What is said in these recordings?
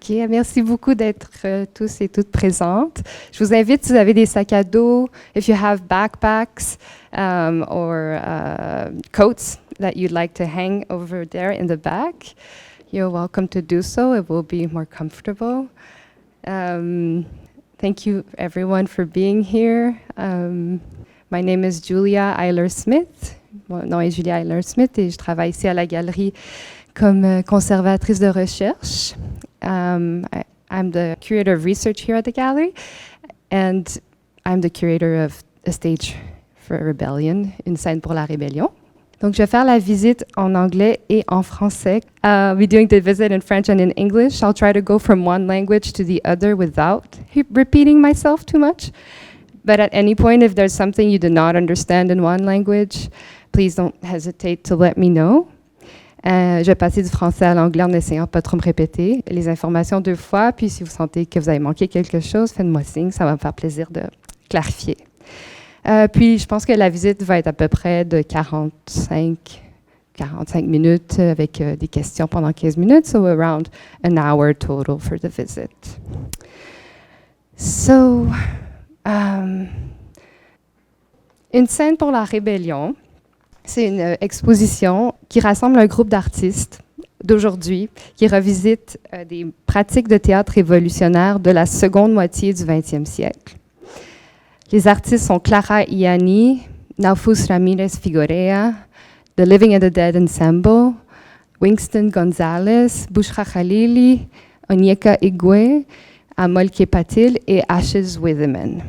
OK, merci beaucoup d'être tous et toutes présentes. Je vous invite, si vous avez des sacs à dos, if you have backpacks or coats that you'd like to hang over there in the back, you're welcome to do so. It will be more comfortable. Thank you, everyone, for being here. My name is Julia Eiler-Smith. Mon nom est Julia Eiler-Smith et je travaille ici à la galerie comme conservatrice de recherche. I'm the curator of research here at the gallery, and I'm the curator of A Stage for Rebellion, une scène pour la rébellion. Donc, je vais faire la visite en anglais et en français. I'll be doing the visit in French and in English. I'll try to go from one language to the other without repeating myself too much. But at any point, if there's something you do not understand in one language, please don't hesitate to let me know. Je vais passer du français à l'anglais en essayant de pas trop me répéter les informations 2 fois. Puis si vous sentez que vous avez manqué quelque chose, faites-moi signe, ça va me faire plaisir de clarifier. Puis je pense que la visite va être à peu près de 45 minutes avec des questions pendant 15 minutes. So around an hour total for the visit. So, une scène pour la rébellion. C'est une exposition qui rassemble un groupe d'artistes d'aujourd'hui qui revisite des pratiques de théâtre révolutionnaire de la seconde moitié du 20e siècle. Les artistes sont Clara Ianni, Naufus Ramirez Figuerea, The Living and the Dead Ensemble, Winston Gonzalez, Bushra Khalili, Onyeka Igwe, Amolke Patil et Ashes Witheman.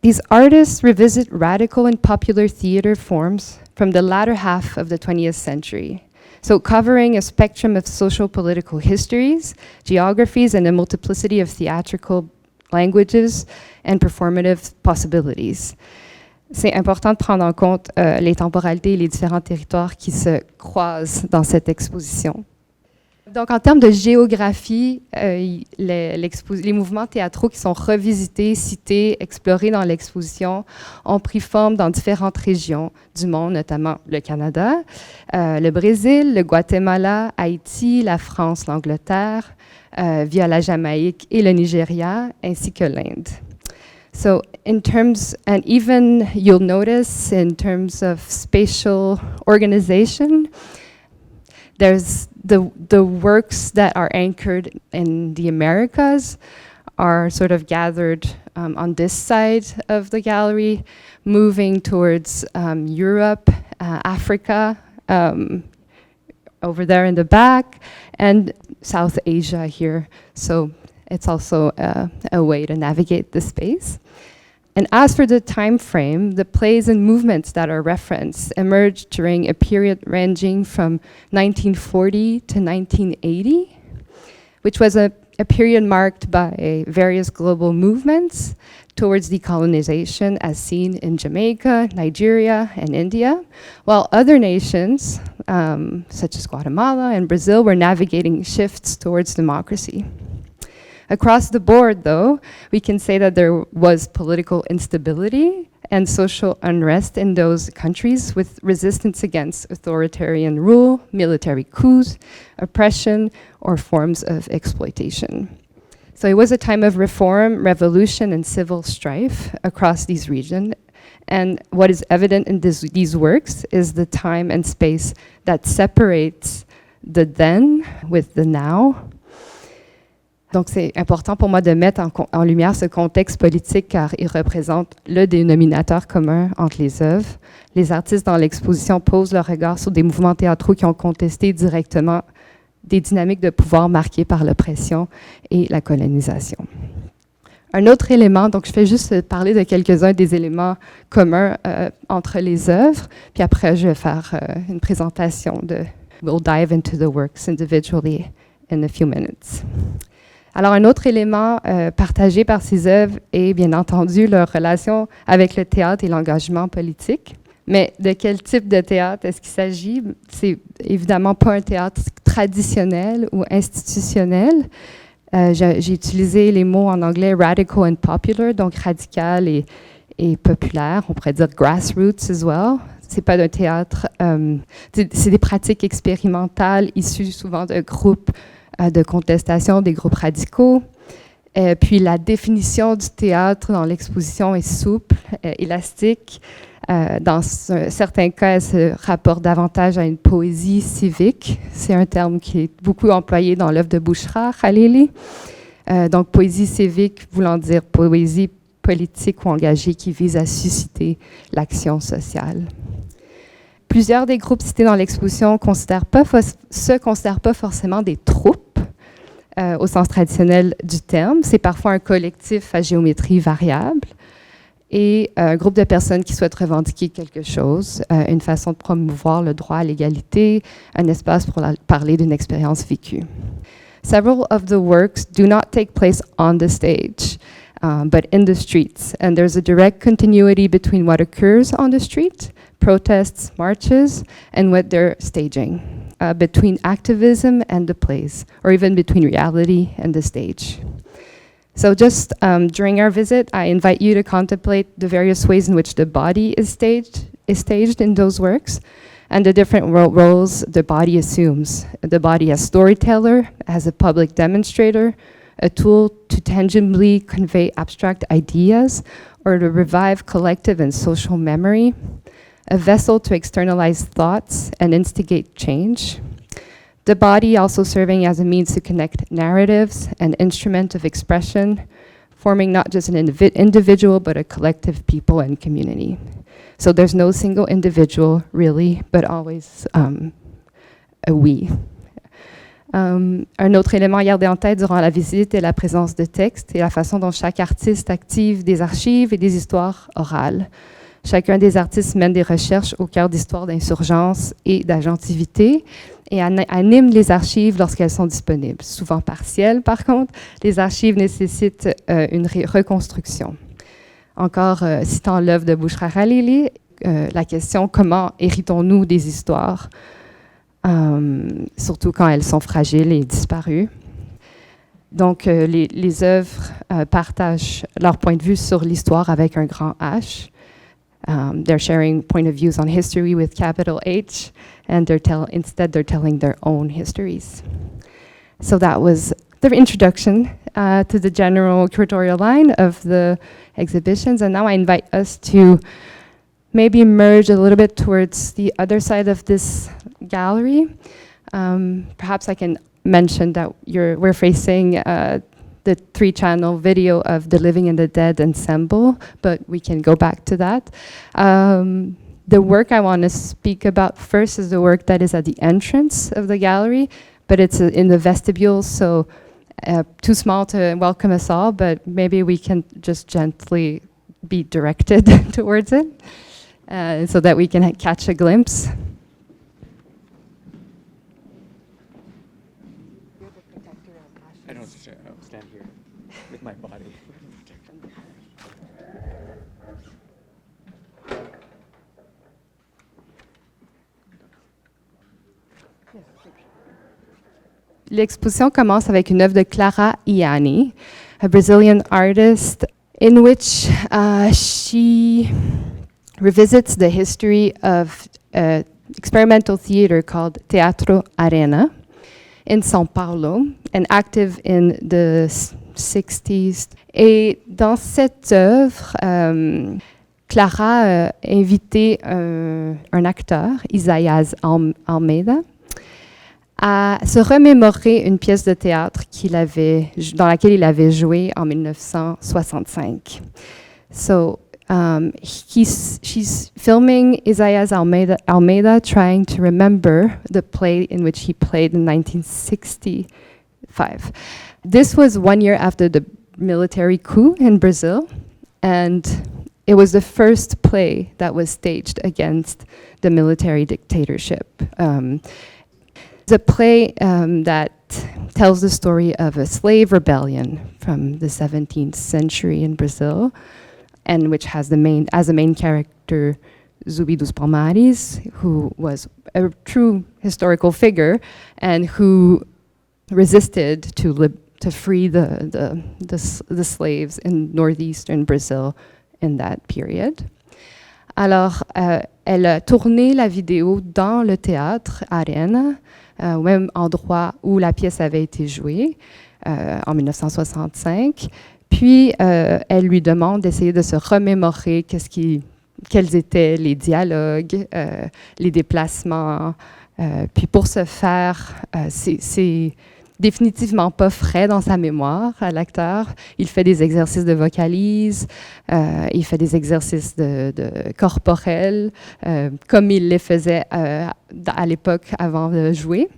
These artists revisit radical and popular theater forms from the latter half of the 20th century, so covering a spectrum of social political histories, geographies, and a multiplicity of theatrical languages and performative possibilities. C'est important de prendre en compte les temporalités et les différents territoires qui se croisent dans cette exposition. Donc, en termes de géographie, les mouvements théâtraux qui sont revisités, cités, explorés dans l'exposition ont pris forme dans différentes régions du monde, notamment le Canada, le Brésil, le Guatemala, Haïti, la France, l'Angleterre, via la Jamaïque et le Nigeria, ainsi que l'Inde. So, in terms, and even you'll notice in terms of spatial organization, there's the works that are anchored in the Americas are sort of gathered on this side of the gallery, moving towards Europe, Africa, over there in the back, and South Asia here. So it's also a way to navigate the space. And as for the time frame, the plays and movements that are referenced emerged during a period ranging from 1940 to 1980, which was a period marked by various global movements towards decolonization as seen in Jamaica, Nigeria, and India, while other nations, such as Guatemala and Brazil, were navigating shifts towards democracy. Across the board, though, we can say that there was political instability and social unrest in those countries with resistance against authoritarian rule, military coups, oppression, or forms of exploitation. So it was a time of reform, revolution, and civil strife across these regions. And what is evident in these works is the time and space that separates the then with the now. Donc, c'est important pour moi de mettre en lumière ce contexte politique car il représente le dénominateur commun entre les œuvres. Les artistes dans l'exposition posent leur regard sur des mouvements théâtraux qui ont contesté directement des dynamiques de pouvoir marquées par l'oppression et la colonisation. Un autre élément, donc je vais juste parler de quelques-uns des éléments communs entre les œuvres, puis après je vais faire une présentation we'll dive into the works individually in a few minutes. Alors, un autre élément partagé par ces œuvres est bien entendu leur relation avec le théâtre et l'engagement politique. Mais de quel type de théâtre est-ce qu'il s'agit? C'est évidemment pas un théâtre traditionnel ou institutionnel. J'ai utilisé les mots en anglais radical and popular, donc radical et populaire. On pourrait dire grassroots as well. C'est pas un théâtre, c'est des pratiques expérimentales issues souvent de groupes de contestation des groupes radicaux. Puis la définition du théâtre dans l'exposition est souple, élastique. Dans certains cas, elle se rapporte davantage à une poésie civique. C'est un terme qui est beaucoup employé dans l'œuvre de Bouchra Khalili. Donc, poésie civique voulant dire poésie politique ou engagée qui vise à susciter l'action sociale. Plusieurs des groupes cités dans l'exposition se considèrent pas forcément des troupes au sens traditionnel du terme. C'est parfois un collectif à géométrie variable et un groupe de personnes qui souhaitent revendiquer quelque chose, une façon de promouvoir le droit à l'égalité, un espace pour parler d'une expérience vécue. Several of the works do not take place on the stage, but in the streets, and there's a direct continuity between what occurs on the street, protests, marches, and what they're staging, between activism and the plays, or even between reality and the stage. So just during our visit, I invite you to contemplate the various ways in which the body is staged in those works, and the different roles the body assumes. The body as storyteller, as a public demonstrator, a tool to tangibly convey abstract ideas, or to revive collective and social memory, a vessel to externalize thoughts and instigate change. The body also serving as a means to connect narratives, an instrument of expression, forming not just an individual, but a collective people and community. So there's no single individual, really, but always a we. Un autre élément à garder en tête durant la visite est la présence de textes et la façon dont chaque artiste active des archives et des histoires orales. Chacun des artistes mène des recherches au cœur d'histoires d'insurgence et d'agentivité et anime les archives lorsqu'elles sont disponibles. Souvent partielles, par contre, les archives nécessitent une reconstruction. Encore citant l'œuvre de Bouchra Khalili, la question « Comment héritons-nous des histoires ?» surtout quand elles sont fragiles et disparues. Donc, les œuvres partagent leur point de vue sur l'histoire avec un grand H. They're sharing point of views on history with capital H, and instead they're telling their own histories. So that was the introduction to the general curatorial line of the exhibitions, and now I invite us to maybe merge a little bit towards the other side of this gallery. Perhaps I can mention that we're facing the 3-channel video of The Living and the Dead Ensemble, but we can go back to that. The work I want to speak about first is the work that is at the entrance of the gallery, but it's in the vestibule, so too small to welcome us all, but maybe we can just gently be directed towards it so that we can catch a glimpse. I don't stand here with my body. L'exposition commence avec une œuvre de Clara Ianni, a Brazilian artist, in which she revisits the history of experimental theater called Teatro Arena in São Paulo, and active in the 60s. Et dans cette œuvre, Clara a invité un acteur, Isaías Almeida, à se remémorer une pièce de théâtre dans laquelle il avait joué en 1965. So she's filming Isaías Almeida trying to remember the play in which he played in 1965. This was 1 year after the military coup in Brazil, and it was the first play that was staged against the military dictatorship. It's a play that tells the story of a slave rebellion from the 17th century in Brazil, and which has as a main character Zumbi dos Palmares, who was a true historical figure and who resisted to free the slaves in northeastern Brazil in that period. Alors, elle a tourné la vidéo dans le théâtre Arena au même endroit où la pièce avait été jouée en 1965. Puis, elle lui demande d'essayer de se remémorer quels étaient les dialogues, les déplacements. Puis pour ce faire, c'est définitivement pas frais dans sa mémoire à l'acteur. Il fait des exercices de vocalise, il fait des exercices de corporels, comme il les faisait à l'époque avant de jouer.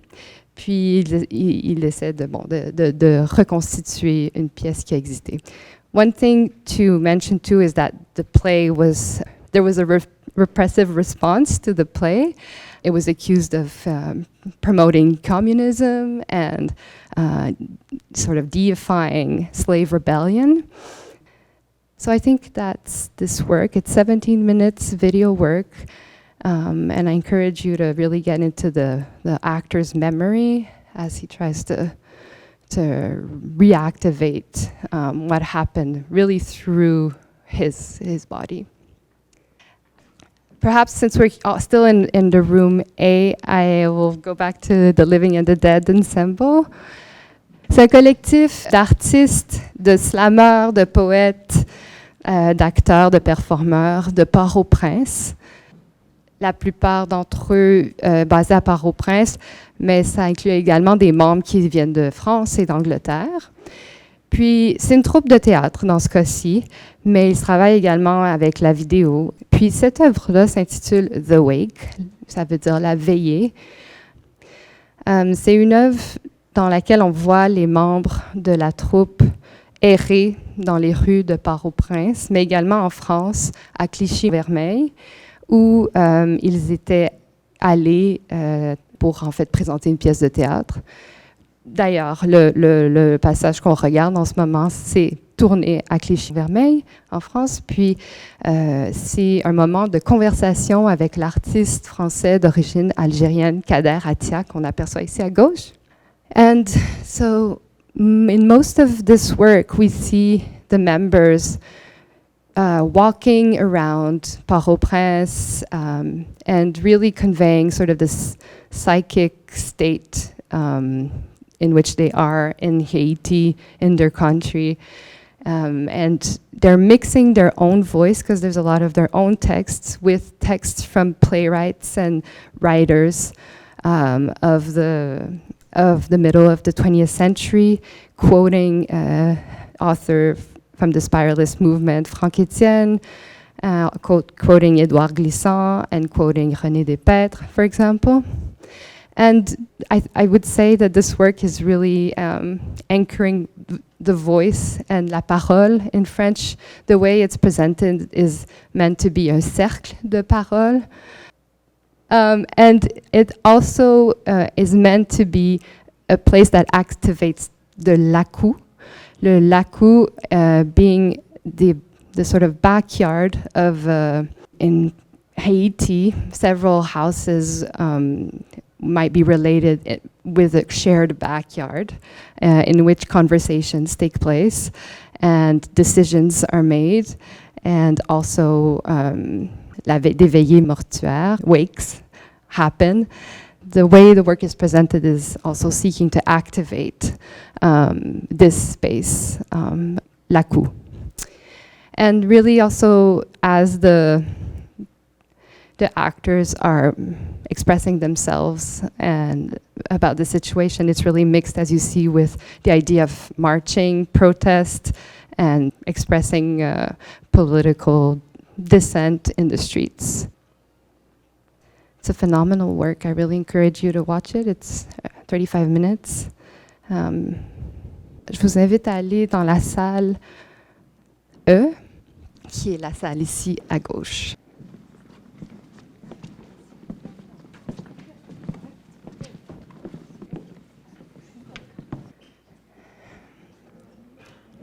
Puis il essaie de reconstituer une pièce qui existait. One thing to mention too is that there was a repressive response to the play. It was accused of promoting communism and sort of deifying slave rebellion. So I think that's this work. It's 17 minutes video work. And I encourage you to really get into the actor's memory as he tries to reactivate what happened really through his body. Perhaps since we're still in the room A, I will go back to the Living and the Dead Ensemble. C'est un collectif d'artistes, de slammeurs, de poètes, d'acteurs, de performeurs de Port-au-Prince. La plupart d'entre eux basés à Port-au-Prince, mais ça inclut également des membres qui viennent de France et d'Angleterre. Puis, c'est une troupe de théâtre dans ce cas-ci, mais ils travaillent également avec la vidéo. Puis, cette œuvre-là s'intitule The Wake, ça veut dire la veillée. C'est une œuvre dans laquelle on voit les membres de la troupe errer dans les rues de Port-au-Prince, mais également en France, à Clichy-Vermeil, où ils étaient allés pour en fait présenter une pièce de théâtre. D'ailleurs, le passage qu'on regarde en ce moment, c'est tourné à Clichy-Vermeil, en France, puis c'est un moment de conversation avec l'artiste français d'origine algérienne, Kader Attia, qu'on aperçoit ici à gauche. And so, in most of this work, we see the members walking around Port-au-Prince and really conveying sort of this psychic state in which they are in Haiti, in their country. And they're mixing their own voice, because there's a lot of their own texts, with texts from playwrights and writers of the middle of the 20th century, quoting author from the spiralist movement, Franck Etienne, quoting Édouard Glissant, and quoting René Despetres, for example. And I would say that this work is really anchoring the voice and la parole in French. The way it's presented is meant to be un cercle de parole. And it also is meant to be a place that activates the laku. Le laku being the sort of backyard of, in Haiti, several houses might be related with a shared backyard in which conversations take place and decisions are made, and also des veillées mortuaires, wakes, happen. The way the work is presented is also seeking to activate this space, laku. And really also, as the actors are expressing themselves and about the situation, it's really mixed, as you see, with the idea of marching, protest, and expressing political dissent in the streets. It's a phenomenal work. I really encourage you to watch it. It's 35 minutes. Je vous invite à aller dans la salle E, qui est la salle ici à gauche.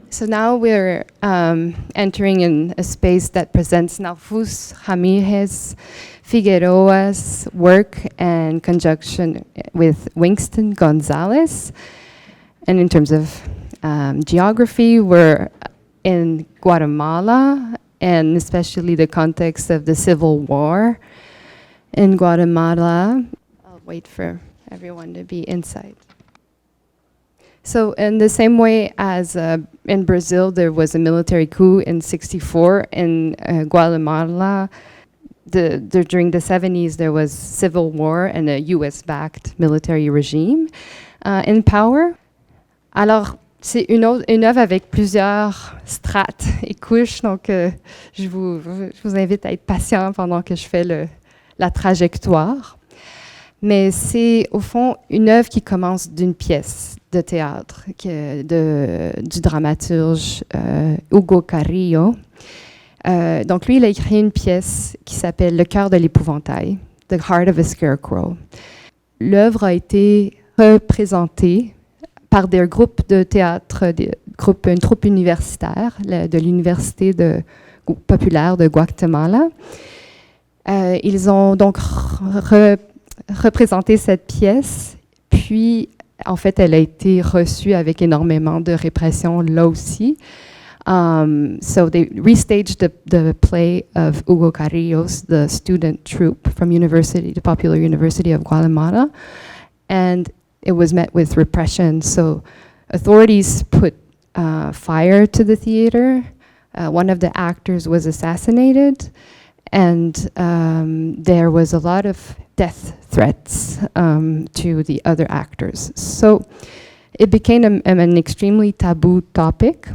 So now we're entering in a space that presents Narfus Ramirez Figueroa's work in conjunction with Winston Gonzalez. And in terms of geography, we're in Guatemala, and especially the context of the Civil War in Guatemala. I'll wait for everyone to be inside. So in the same way as in Brazil, there was a military coup in '64, in Guatemala, during the 70s, there was civil war and a US-backed military regime in power. Alors, c'est une œuvre avec plusieurs strates et couches, donc je vous invite à être patient pendant que je fais la trajectoire. Mais c'est au fond une œuvre qui commence d'une pièce de théâtre du dramaturge Hugo Carrillo. Donc lui, il a écrit une pièce qui s'appelle Le cœur de l'épouvantail, The Heart of a Scarecrow. L'œuvre a été représentée par des groupes de théâtre, une troupe universitaire de l'université populaire de Guatemala. Ils ont donc représenté cette pièce, puis en fait, elle a été reçue avec énormément de répression là aussi. So they restaged the play of Hugo Carrillo's, the student troupe from the Popular University of Guatemala, and it was met with repression. So authorities put fire to the theater. One of the actors was assassinated, and there was a lot of death threats to the other actors. So it became an extremely taboo topic.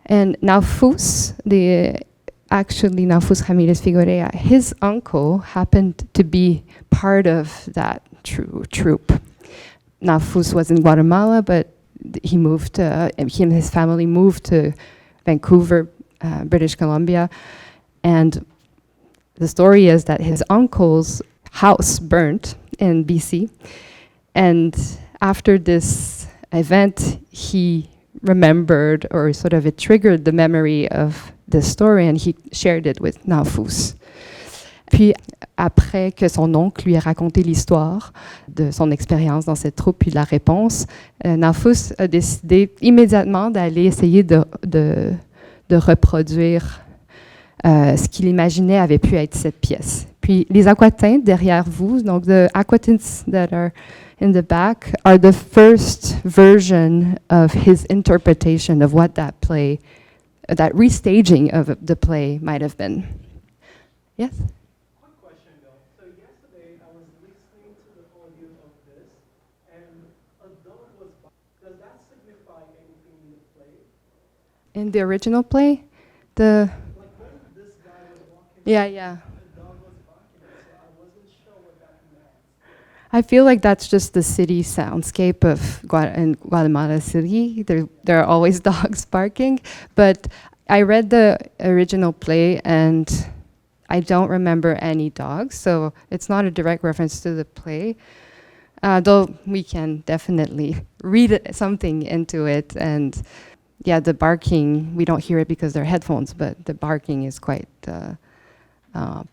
And Naufus, Naufus Ramirez Figuerea, his uncle happened to be part of that troupe. Naufus was in Guatemala, but he and his family moved to Vancouver, British Columbia. And the story is that his uncle's house burnt in BC. And after this event, he remembered, or sort of it triggered the memory of this story, and he shared it with Naufus. Puis, après que son oncle lui ait raconté l'histoire de son expérience dans cette troupe, puis la réponse, Naufus a décidé immédiatement d'aller essayer de reproduire ce qu'il imaginait avait pu être cette pièce. Puis, les aquatins derrière vous, donc the aquatins that are in the back, are the first version of his interpretation of what that play, that restaging of the play might have been. Yes? Quick question though. So yesterday I was listening to the audio of this, and a dog was barking. Does that signify anything in the play? In the original play, the Like when this guy was walking, yeah. the dog was barking, so I wasn't sure what that meant. I feel like that's just the city soundscape of in Guatemala City. There are always dogs barking, but I read the original play and I don't remember any dogs, so it's not a direct reference to the play. Though we can definitely read something into it, and yeah, the barking, we don't hear it because they're headphones, but the barking is quite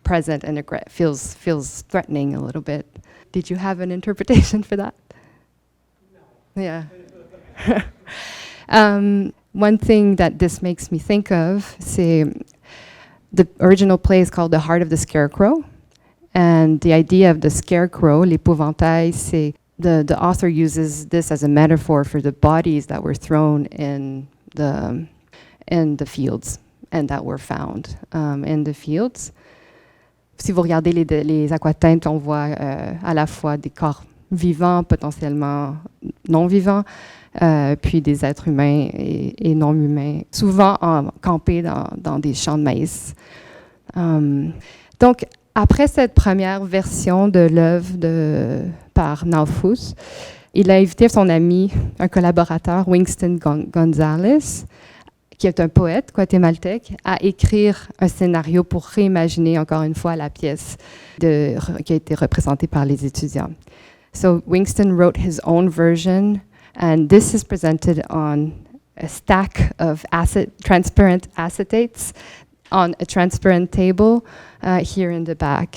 present and feels threatening a little bit. Did you have an interpretation for that? No. Yeah. One thing that this makes me think of, the original play is called The Heart of the Scarecrow, and the idea of the scarecrow, l'épouvantail, the author uses this as a metaphor for the bodies that were thrown in the fields and that were found in the fields. Si vous regardez les aquatinthes, on voit à la fois des corps vivants, potentiellement non vivants, puis des êtres humains et non humains, souvent campés dans des champs de maïs. Donc, après cette première version de l'œuvre par Naufus, il a invité son ami, un collaborateur, Winston Gonzalez, qui est un poète guatémaltèque, à écrire un scénario pour réimaginer encore une fois la pièce qui a été représentée par les étudiants. So Winston wrote his own version, and this is presented on a stack of transparent acetates on a transparent table here in the back.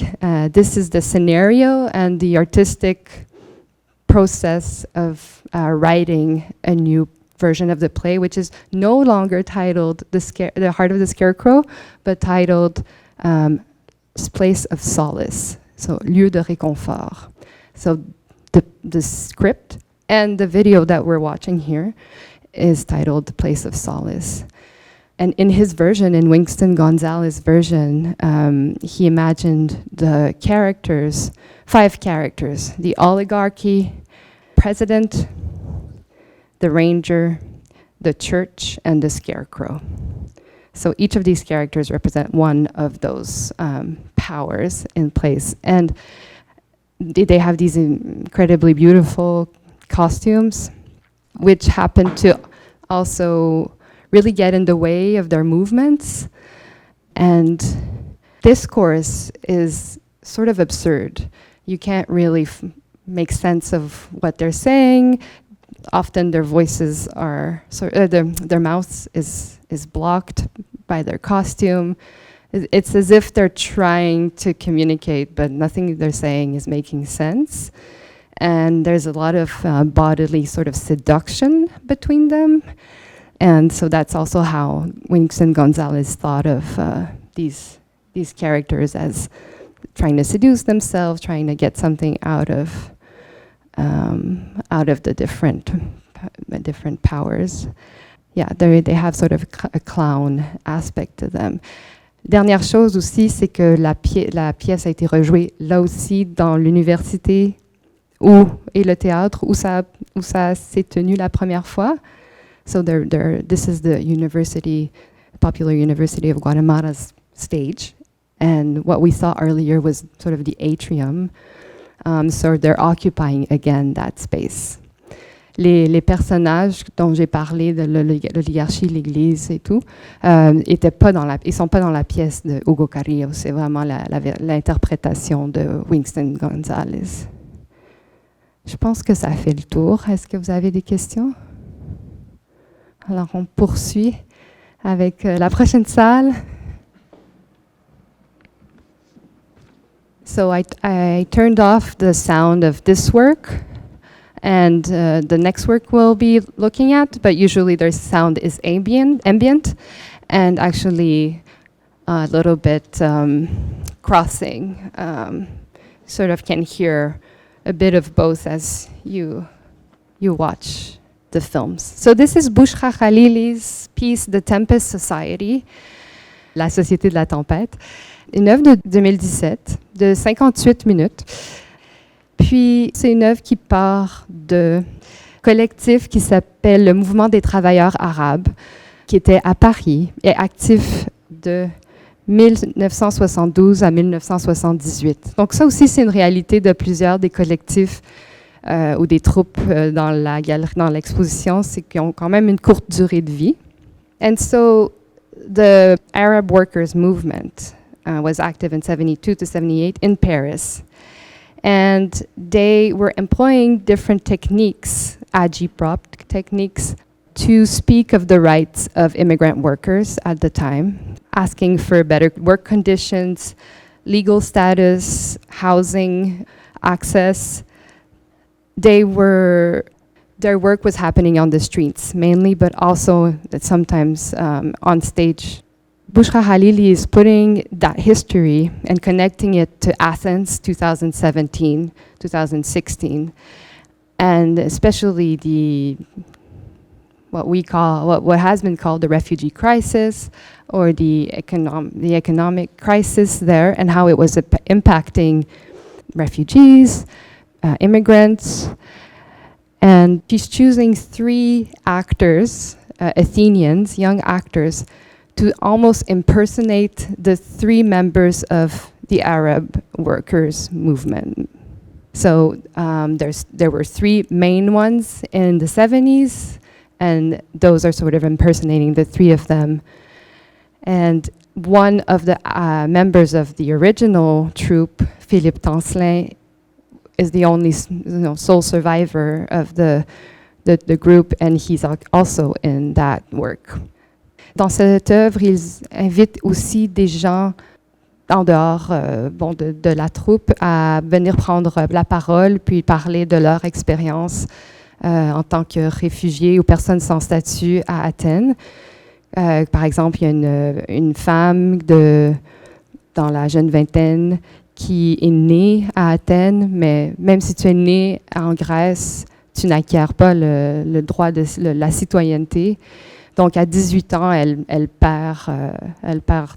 This is the scenario and the artistic process of writing a new version of the play, which is no longer titled The Heart of the Scarecrow, but titled Place of Solace, so lieu de réconfort. So the script and the video that we're watching here is titled The Place of Solace. And in his version, in Winston Gonzalez's version, he imagined the characters, 5 characters: the oligarchy, president, the ranger, the church, and the scarecrow. So each of these characters represent one of those powers in place. And they have these incredibly beautiful costumes, which happen to also really get in the way of their movements. And this chorus is sort of absurd. You can't really make sense of what they're saying. Often their voices are, their mouths is blocked by their costume. It's as if they're trying to communicate, but nothing they're saying is making sense. And there's a lot of bodily sort of seduction between them. And so that's also how Winston Gonzalez thought of these characters as trying to seduce themselves, trying to get something out of the different powers. Yeah, they have sort of a clown aspect to them. Dernière chose aussi, c'est que la pièce a été rejouée là aussi dans l'université et le théâtre où ça s'est tenu la première fois. So this is the university, Popular University of Guatemala's stage. And what we saw earlier was sort of the atrium. So they're occupying again that space. Les personnages dont j'ai parlé de l'oligarchie, l'Église et tout, ils sont pas dans la pièce de Hugo Carrillo. C'est vraiment l'interprétation de Winston Gonzalez. Je pense que ça fait le tour. Est-ce que vous avez des questions? Alors on poursuit avec la prochaine salle. So I turned off the sound of this work, and the next work we'll be looking at, but usually their sound is ambient, and actually a little bit crossing. Sort of can hear a bit of both as you watch the films. So this is Bouchra Khalili's piece, The Tempest Society, La Société de la Tempête. Une œuvre de 2017, de 58 minutes. Puis, c'est une œuvre qui part de collectif qui s'appelle le Mouvement des travailleurs arabes, qui était à Paris et actif de 1972 à 1978. Donc ça aussi, c'est une réalité de plusieurs des collectifs ou des troupes dans la galerie, dans l'exposition, c'est qu'ils ont quand même une courte durée de vie. And so, the Arab Workers Movement was active in 72 to 78 in Paris. And they were employing different techniques, agitprop techniques, to speak of the rights of immigrant workers at the time, asking for better work conditions, legal status, housing, access. Their work was happening on the streets mainly, but also that sometimes on stage. Bouchra Khalili is putting that history and connecting it to Athens 2017, 2016, and especially what has been called the refugee crisis, or the economic crisis there, and how it was impacting refugees, immigrants. And she's choosing 3 actors, Athenians, young actors, to almost impersonate the 3 members of the Arab workers movement. So there were 3 main ones in the 70s, and those are sort of impersonating the 3 of them. And one of the members of the original troupe, Philippe Tancelin, is the only sole survivor of the group, and he's also in that work. Dans cette œuvre, ils invitent aussi des gens en dehors de la troupe à venir prendre la parole, puis parler de leur expérience en tant que réfugiés ou personnes sans statut à Athènes. Par exemple, il y a une femme dans la jeune vingtaine qui est né à Athènes, mais même si tu es né en Grèce, tu n'acquiers pas le droit de la citoyenneté. Donc, à 18 ans, elle perd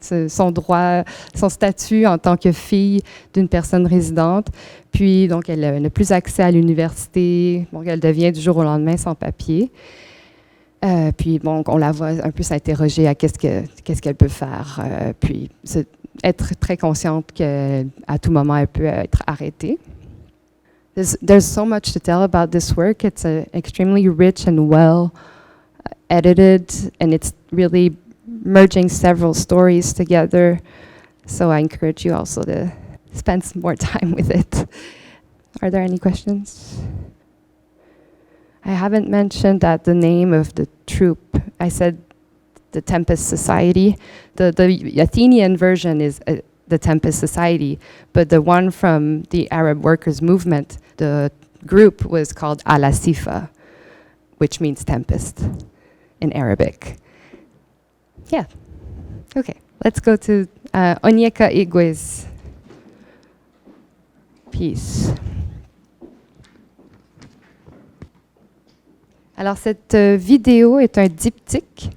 son droit, son statut en tant que fille d'une personne résidente. Puis, donc, elle n'a plus accès à l'université. Donc, elle devient du jour au lendemain sans papier. Puis, bon, on la voit un peu s'interroger à qu'est-ce qu'elle peut faire. Puis, être très consciente qu'à tout moment, elle peut être arrêtée. There's so much to tell about this work. It's extremely rich and well edited, and it's really merging several stories together. So I encourage you also to spend some more time with it. Are there any questions? I haven't mentioned that the name of the troupe, I said the Tempest Society. The Athenian version is the Tempest Society, but the one from the Arab Workers' Movement, the group was called Al-Asifa, which means tempest in Arabic. Yeah. Okay, let's go to Onyeka Igwe's piece. Alors, cette vidéo est un diptyque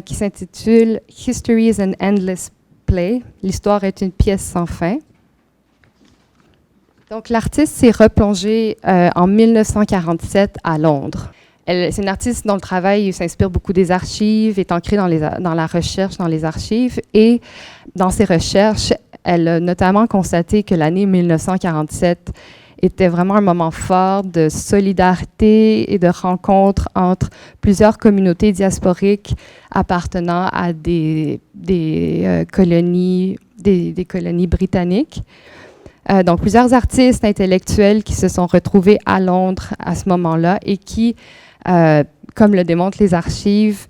qui s'intitule History is an Endless Play. L'histoire est une pièce sans fin. Donc, l'artiste s'est replongée en 1947 à Londres. C'est une artiste dont le travail s'inspire beaucoup des archives, est ancrée dans la recherche, dans les archives. Et dans ses recherches, elle a notamment constaté que l'année 1947 était vraiment un moment fort de solidarité et de rencontre entre plusieurs communautés diasporiques appartenant à des colonies britanniques. Donc, plusieurs artistes intellectuels qui se sont retrouvés à Londres à ce moment-là et qui, comme le démontrent les archives,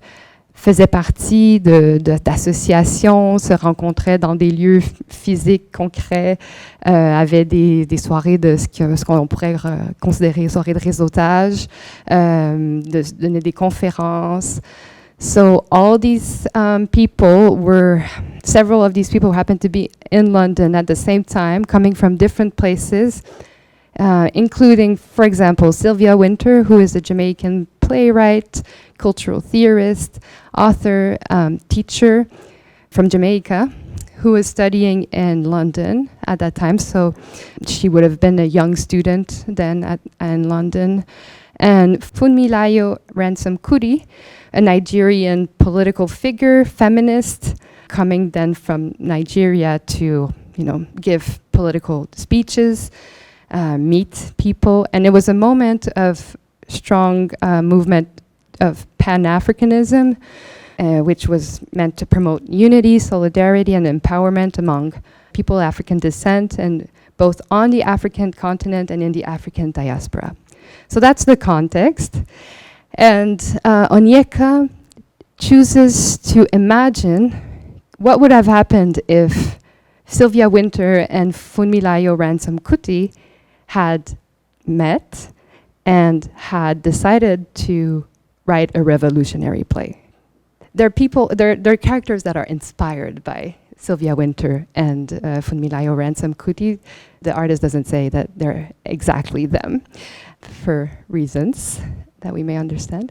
faisaient partie d'associations, se rencontraient dans des lieux physiques concrets, avaient des soirées de ce qu'on pourrait considérer soirées de réseautage, donner des conférences. So all these several of these people happened to be in London at the same time, coming from different places, including, for example, Sylvia Wynter, who is a Jamaican playwright, cultural theorist, author, teacher from Jamaica, who was studying in London at that time. So she would have been a young student then in London. And Funmilayo Ransom Kuti, a Nigerian political figure, feminist, coming then from Nigeria to, give political speeches, meet people. And it was a moment of strong movement of Pan-Africanism, which was meant to promote unity, solidarity, and empowerment among people of African descent, and both on the African continent and in the African diaspora. So that's the context. And Onyeka chooses to imagine what would have happened if Sylvia Wynter and Funmilayo Ransom Kuti had met and had decided to write a revolutionary play. They're characters that are inspired by Sylvia Wynter and Funmilayo Ransom Kuti. The artist doesn't say that they're exactly them for reasons that we may understand.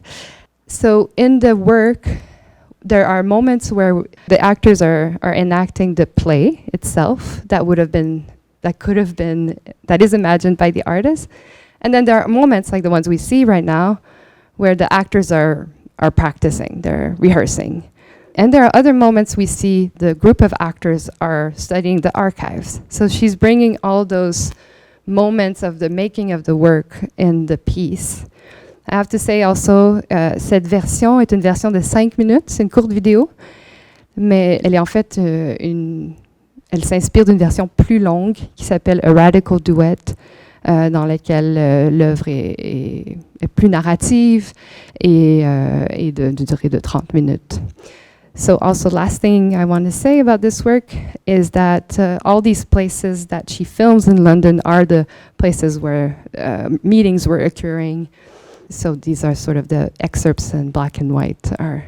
So in the work, there are moments where the actors are enacting the play itself that is imagined by the artist. And then there are moments like the ones we see right now where the actors are practicing, they're rehearsing. And there are other moments we see the group of actors are studying the archives. So she's bringing all those moments of the making of the work in the piece. I have to say also, cette version est une version de 5 minutes, c'est une courte vidéo, mais elle est en fait elle s'inspire d'une version plus longue qui s'appelle A Radical Duet, dans laquelle l'œuvre est plus narrative et de durée de 30 minutes. So also last thing I want to say about this work is that all these places that she films in London are the places where meetings were occurring. So these are sort of the excerpts in black and white are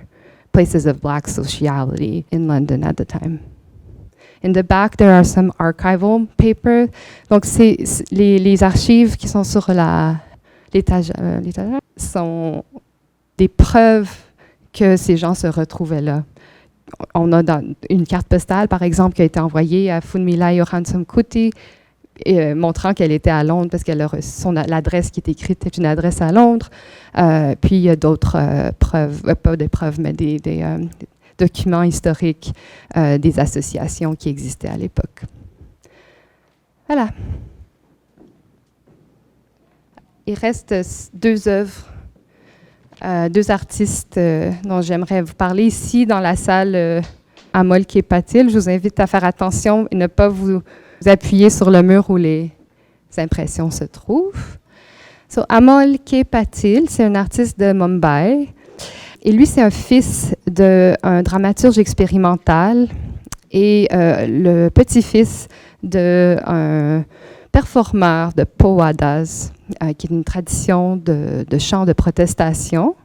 places of black sociality in London at the time. In the back, there are some archival paper. Donc, les archives qui sont sur l'étagère sont des preuves que ces gens se retrouvaient là. On a une carte postale, par exemple, qui a été envoyée à Funmila Johansson-Kuti, montrant qu'elle était à Londres, parce que l'adresse qui est écrite est une adresse à Londres. Puis il y a d'autres preuves, pas des preuves, mais des documents historiques des associations qui existaient à l'époque. Voilà. Il reste 2 œuvres. 2 artistes dont j'aimerais vous parler ici dans la salle Amol Kepatil. Je vous invite à faire attention et ne pas vous appuyer sur le mur où les impressions se trouvent. So, Amol Kepatil, c'est un artiste de Mumbai. Et lui, c'est un fils d'un dramaturge expérimental et le petit-fils d'un performeur de Powadas, qui est une tradition de chant de protestation.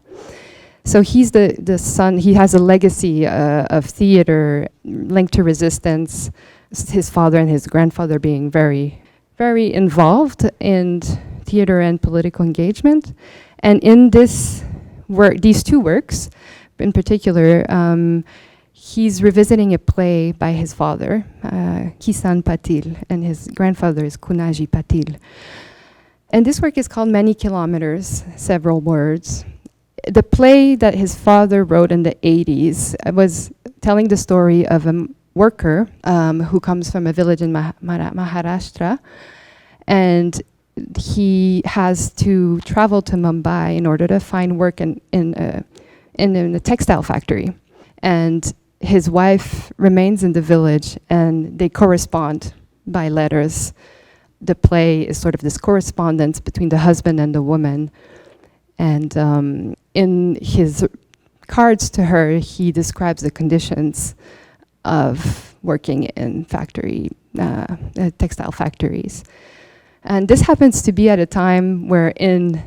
So he's the son, he has a legacy of theater linked to resistance, his father and his grandfather being very, very involved in theater and political engagement. And in this work, these 2 works in particular, he's revisiting a play by his father, Kisan Patil, and his grandfather is Kunaji Patil. And this work is called Many Kilometers, Several Words. The play that his father wrote in the 80s was telling the story of a worker who comes from a village in Maharashtra, and he has to travel to Mumbai in order to find work in a textile factory. And his wife remains in the village, and they correspond by letters. The play is sort of this correspondence between the husband and the woman. And in his cards to her, he describes the conditions of working in textile factories. And this happens to be at a time where in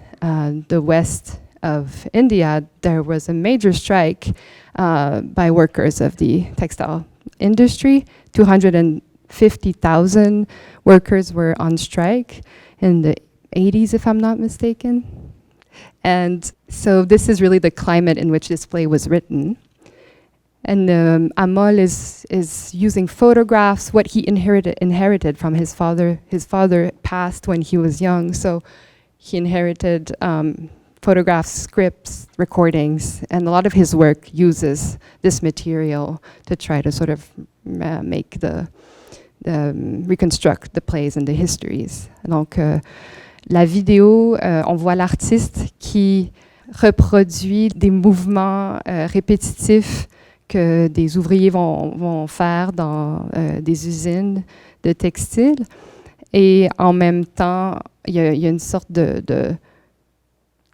the west of India, there was a major strike by workers of the textile industry. 250,000 workers were on strike in the 80s, if I'm not mistaken. And so this is really the climate in which this play was written. And Amol is using photographs, what he inherited from his father. His father passed when he was young, so he inherited photographs, scripts, recordings, and a lot of his work uses this material to try to sort of reconstruct the plays and the histories. Donc, la vidéo, on voit l'artiste qui reproduit des mouvements répétitifs que des ouvriers vont faire dans des usines de textiles. Et en même temps, il y a une sorte de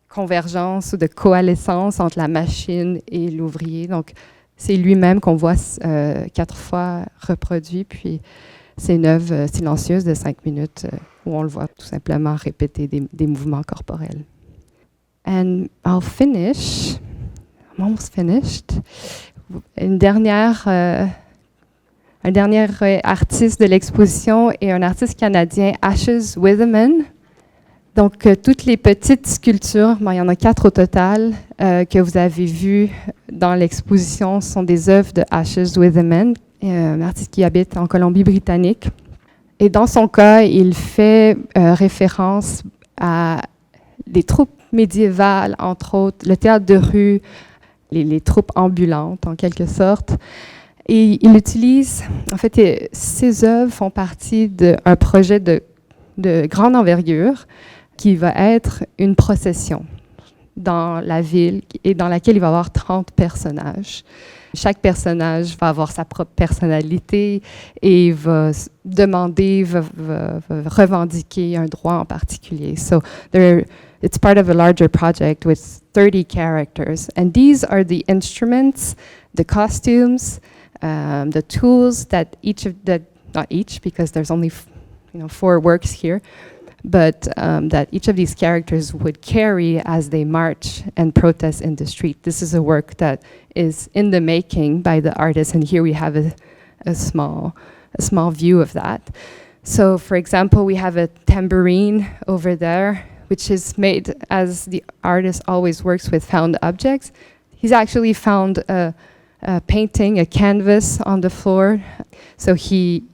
convergence ou de coalescence entre la machine et l'ouvrier. Donc, c'est lui-même qu'on voit 4 fois reproduit, puis c'est une œuvre silencieuse de 5 minutes où on le voit tout simplement répéter des mouvements corporels. And I'll finish, I'm almost finished. Un dernier artiste de l'exposition est un artiste canadien, Ashes Witheman. Donc, toutes les petites sculptures, il y en a 4 au total, que vous avez vues dans l'exposition, sont des œuvres de Ashes Witheman, un artiste qui habite en Colombie-Britannique. Et dans son cas, il fait référence à des troupes médiévales, entre autres, le théâtre de rue, les troupes ambulantes, en quelque sorte. Et il utilise, en fait, ces œuvres font partie d'un projet de grande envergure qui va être une procession dans la ville et dans laquelle il va y avoir 30 personnages. Chaque personnage va avoir sa propre personnalité et va demander, va revendiquer un droit en particulier. So it's part of a larger project with 30 characters. And these are the instruments, the costumes, the tools that not each, because there's only 4 works here, but that each of these characters would carry as they march and protest in the street. This is a work that is in the making by the artist, and here we have a small a small view of that. So, for example, we have a tambourine over there, which is made, as the artist always works with found objects. He's actually found a painting, a canvas on the floor. So he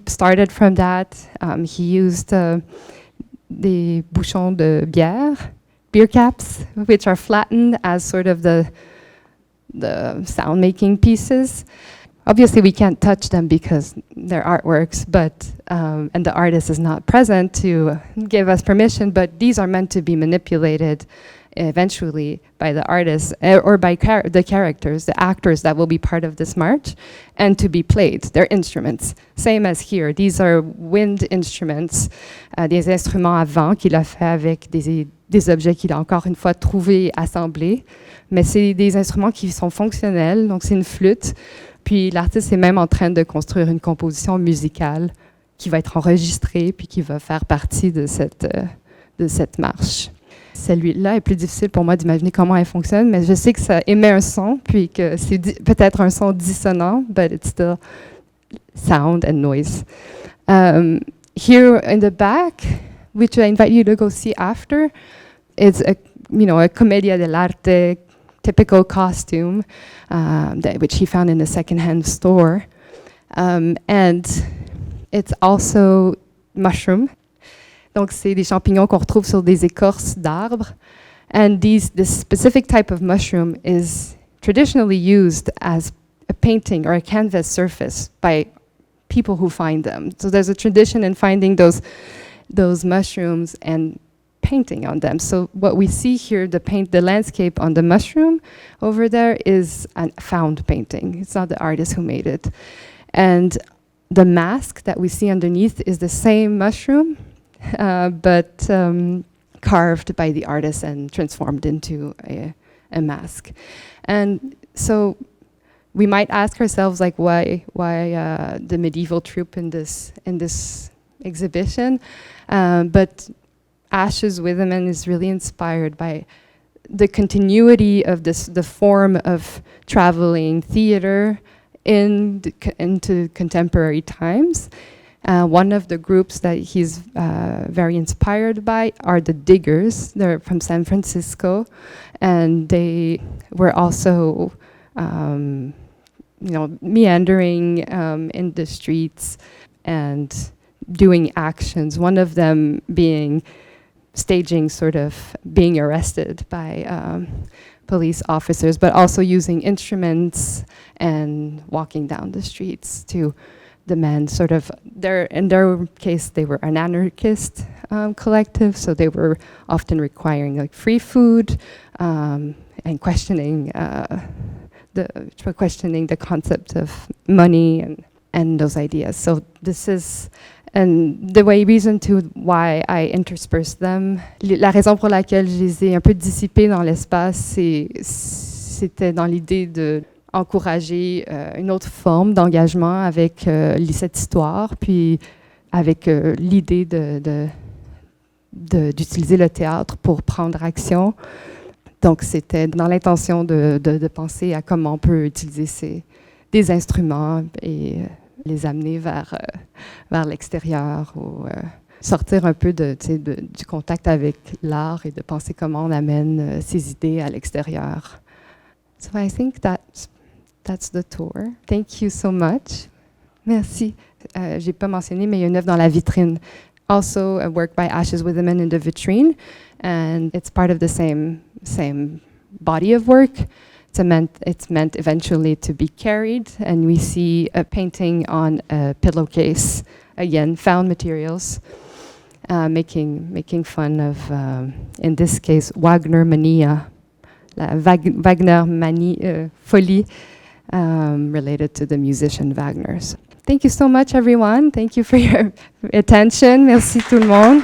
started from that. He used des bouchons de bière, beer caps, which are flattened as sort of the sound-making pieces. Obviously, we can't touch them because they're artworks, but and the artist is not present to give us permission, but these are meant to be manipulated eventually by the artists or by the characters, the actors that will be part of this march, and to be played. They're instruments. Same as here. These are wind instruments, des instruments à vent qu'il a fait avec des objets qu'il a encore une fois trouvés et assemblés. Mais c'est des instruments qui sont fonctionnels, donc c'est une flûte. Puis l'artiste est même en train de construire une composition musicale qui va être enregistrée puis qui va faire partie de cette marche. Celui-là est plus difficile pour moi d'imaginer comment elle fonctionne, mais je sais que ça émet un son, puis que c'est peut-être un son dissonant, but it's still sound and noise. Here in the back, which I invite you to go see after, it's a commedia dell'arte, typical costume, which he found in a secondhand store. And it's also mushroom. Donc, c'est des champignons qu'on retrouve sur des écorces d'arbres. And this specific type of mushroom is traditionally used as a painting or a canvas surface by people who find them. So there's a tradition in finding those mushrooms and painting on them. So what we see here, the landscape on the mushroom over there is a found painting. It's not the artist who made it. And the mask that we see underneath is the same mushroom, but carved by the artist and transformed into a mask. And so we might ask ourselves, like, why the medieval troupe in this exhibition? But Ashes with Women is really inspired by the continuity of the form of traveling theater into contemporary times. One of the groups that he's very inspired by are the Diggers. They're from San Francisco, and they were also, meandering in the streets and doing actions. One of them being staging, sort of being arrested by police officers, but also using instruments and walking down the streets to demand sort of in their case, they were an anarchist collective, so they were often requiring like free food and questioning the concept of money and those ideas. So this is, and the reason to why I intersperse them, la raison pour laquelle je les ai un peu dissipés dans l'espace, c'était dans l'idée de encourager une autre forme d'engagement avec cette histoire, puis avec l'idée d'utiliser le théâtre pour prendre action. Donc, c'était dans l'intention de penser à comment on peut utiliser des instruments et les amener vers l'extérieur ou sortir un peu du contact avec l'art et de penser comment on amène ces idées à l'extérieur. So I think that's the tour. Thank you so much. Merci. J'ai pas mentionné, mais il y a une œuvre dans la vitrine. Also a work by Ashes with Women in the vitrine, and it's part of the same body of work. It's meant eventually to be carried, and we see a painting on a pillowcase, again, found materials, making fun of, in this case, Wagner mania, la Wagner manie, folie, related to the musician Wagner. So, thank you so much, everyone. Thank you for your attention. Merci tout le monde.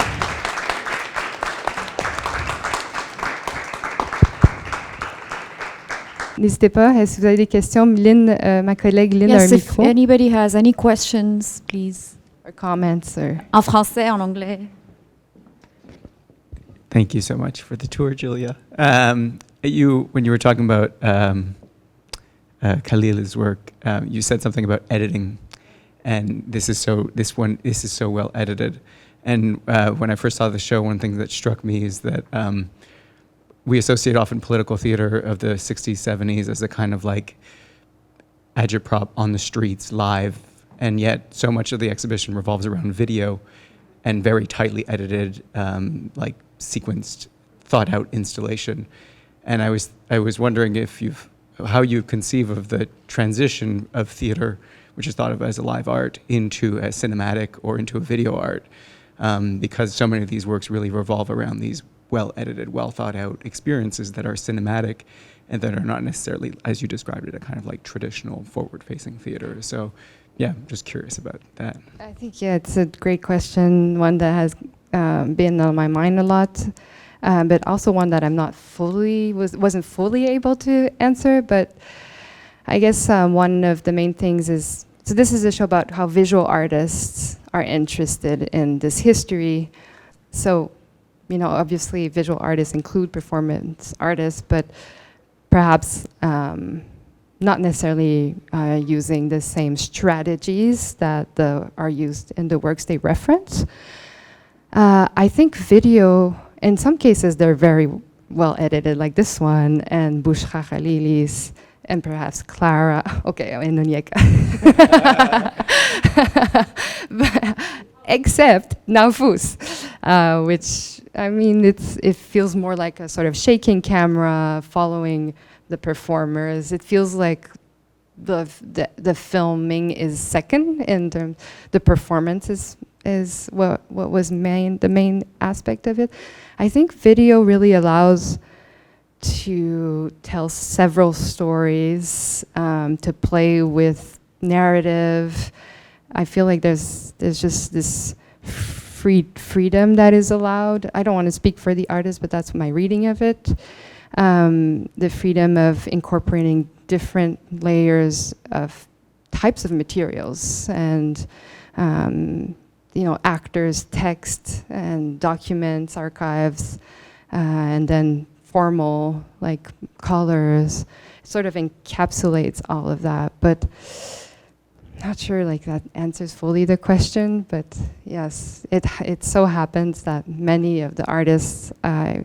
N'hésitez pas, si vous avez des questions, Lynn, ma collègue Lynn a un micro. If anybody has any questions, please. Or comments. En français, en anglais. Thank you so much for the tour, Julia. When you were talking about Khalil's work, you said something about editing, and this is so well edited. And when I first saw the show, one thing that struck me is that we associate often political theater of the 60s, 70s as a kind of like agitprop on the streets, live, and yet so much of the exhibition revolves around video and very tightly edited, like sequenced, thought out installation. And I was wondering how you conceive of the transition of theater, which is thought of as a live art, into a cinematic or into a video art, because so many of these works really revolve around these well-edited, well-thought-out experiences that are cinematic and that are not necessarily, as you described it, a kind of like traditional forward-facing theater. So, yeah, just curious about that. I think, yeah, it's a great question, one that has been on my mind a lot, but also one that I'm not wasn't fully able to answer. But I guess one of the main things is, so this is a show about how visual artists are interested in this history. So, you know, obviously visual artists include performance artists, but perhaps not necessarily using the same strategies that are used in the works they reference. I think video, in some cases, they're very well edited, like this one, and Bushra Khalilis, and perhaps Clara, okay, and Onyeka. Except Naufus, which, I mean, it feels more like a sort of shaking camera following the performers. It feels like the filming is second, and the performance is what was the main aspect of it. I think video really allows to tell several stories, to play with narrative. I feel like there's just this freedom that is allowed. I don't want to speak for the artist, but that's my reading of it. The freedom of incorporating different layers of types of materials and, you know, actors, text, and documents, archives, and then formal, like colors, sort of encapsulates all of that. But not sure like that answers fully the question, but yes, it so happens that many of the artists I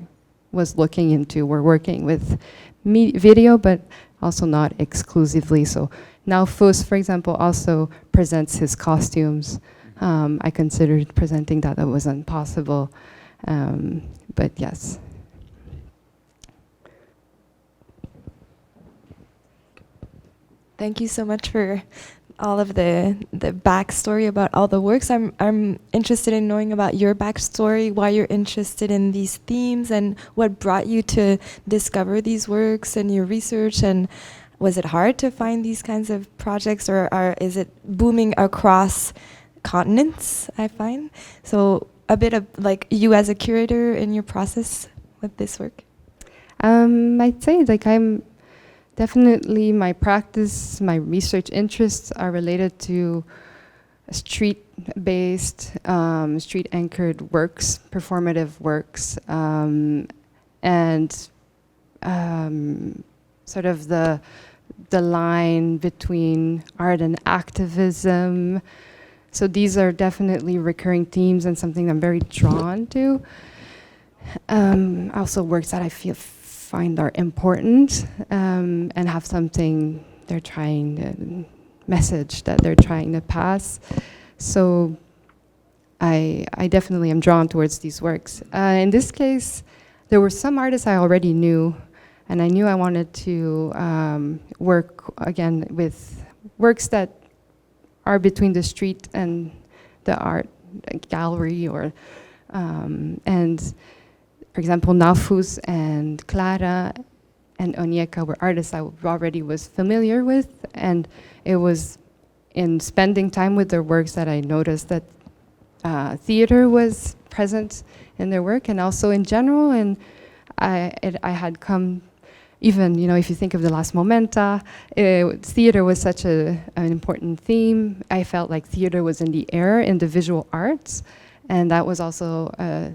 was looking into were working with video, but also not exclusively. So Naufus, for example, also presents his costumes. I considered presenting that wasn't possible, but yes. Thank you so much for all of the backstory about all the works. I'm interested in knowing about your backstory, why you're interested in these themes, and what brought you to discover these works and your research. And was it hard to find these kinds of projects, or is it booming across continents, I find? So a bit of like you as a curator in your process with this work. I'd say like I'm definitely my practice, my research interests are related to street-based, street-anchored works, performative works, and sort of the line between art and activism. So these are definitely recurring themes and something I'm very drawn to. Also works that I find are important and have something they're trying to message that they're trying to pass. So I definitely am drawn towards these works. In this case, there were some artists I already knew, and I knew I wanted to work again with works that are between the street and the art gallery, or and for example, Naufus and Clara and Onyeka were artists I already was familiar with, and it was in spending time with their works that I noticed that theater was present in their work, and also in general. And I had come, even, you know, if you think of the last Momenta, theater was such an important theme. I felt like theater was in the air in the visual arts, and that was also a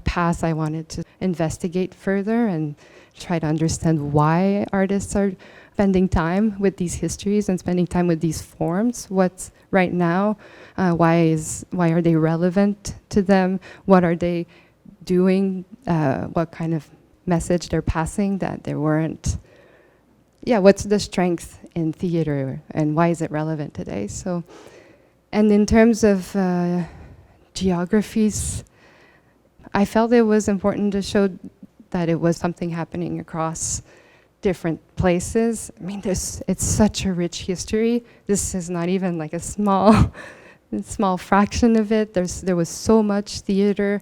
past I wanted to investigate further and try to understand why artists are spending time with these histories and spending time with these forms. What's right now? Why are they relevant to them? What are they doing? What kind of message they're passing that there weren't? Yeah, what's the strength in theater and why is it relevant today? So, and in terms of geographies, I felt it was important to show that it was something happening across different places. I mean, it's such a rich history. This is not even like a small fraction of it. There was so much theater,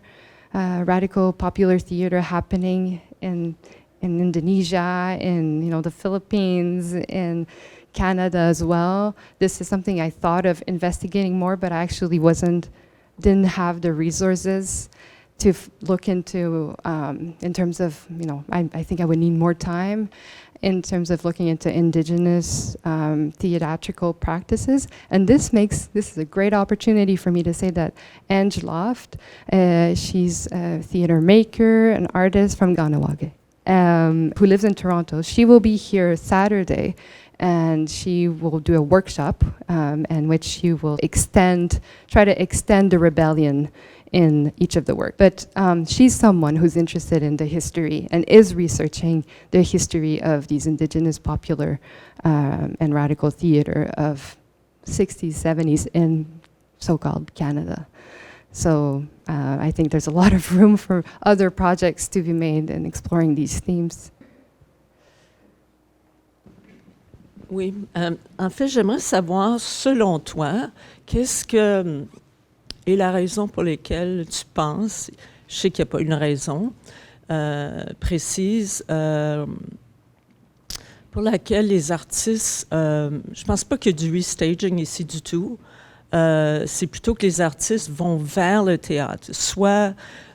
radical popular theater happening in Indonesia, in the Philippines, in Canada as well. This is something I thought of investigating more, but I actually didn't have the resources to look into in terms of, I think I would need more time in terms of looking into indigenous theatrical practices. And this is a great opportunity for me to say that Ange Loft, she's a theater maker, an artist from Ganawage, who lives in Toronto. She will be here Saturday, and she will do a workshop in which she will try to extend the rebellion in each of the work. But she's someone who's interested in the history and is researching the history of these indigenous popular and radical theater of 60s, 70s in so-called Canada. So I think there's a lot of room for other projects to be made in exploring these themes. Oui, en fait, j'aimerais savoir, selon toi, qu'est-ce que est la raison pour laquelle tu penses, je sais qu'il n'y a pas une raison précise, pour laquelle les artistes, je ne pense pas qu'il y a du restaging ici du tout, c'est plutôt que les artistes vont vers le théâtre, soit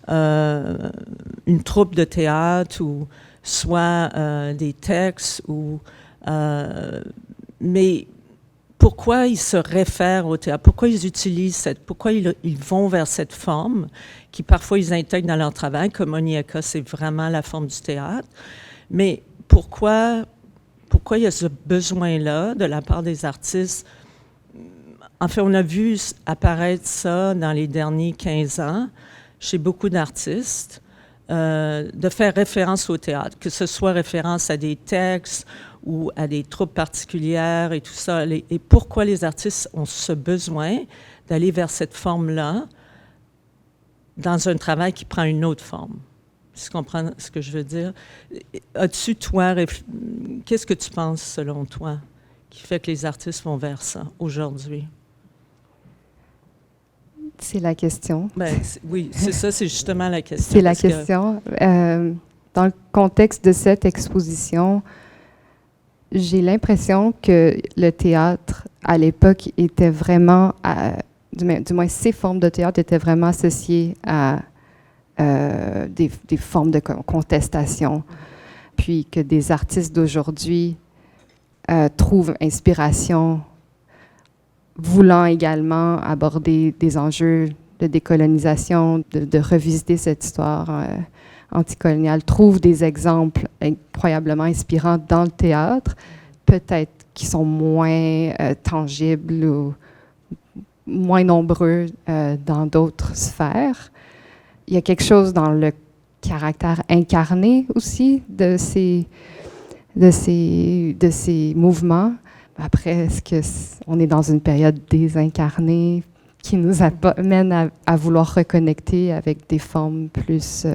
une troupe de théâtre ou soit des textes mais pourquoi ils se réfèrent au théâtre? Pourquoi ils utilisent pourquoi ils vont vers cette forme qui parfois ils intègrent dans leur travail, comme Onyeka, c'est vraiment la forme du théâtre. Mais pourquoi il y a ce besoin-là de la part des artistes? En fait, on a vu apparaître ça dans les derniers 15 ans chez beaucoup d'artistes, de faire référence au théâtre, que ce soit référence à des textes ou à des troupes particulières et tout ça. Et pourquoi les artistes ont ce besoin d'aller vers cette forme-là dans un travail qui prend une autre forme? Tu comprends ce que je veux dire? As-tu, toi, qu'est-ce que tu penses, selon toi, qui fait que les artistes vont vers ça aujourd'hui? C'est la question. Oui, c'est ça, c'est justement la question. C'est la question. Dans le contexte de cette exposition, j'ai l'impression que le théâtre, à l'époque, était vraiment, du moins ces formes de théâtre étaient vraiment associées à des formes de contestation, puis que des artistes d'aujourd'hui trouvent inspiration, voulant également aborder des enjeux de décolonisation, de revisiter cette histoire anticoloniale, trouvent des exemples incroyablement inspirants dans le théâtre, peut-être qui sont moins tangibles ou moins nombreux dans d'autres sphères. Il y a quelque chose dans le caractère incarné aussi de ces mouvements. Après, est-ce qu'on est dans une période désincarnée qui nous amène à vouloir reconnecter avec des formes plus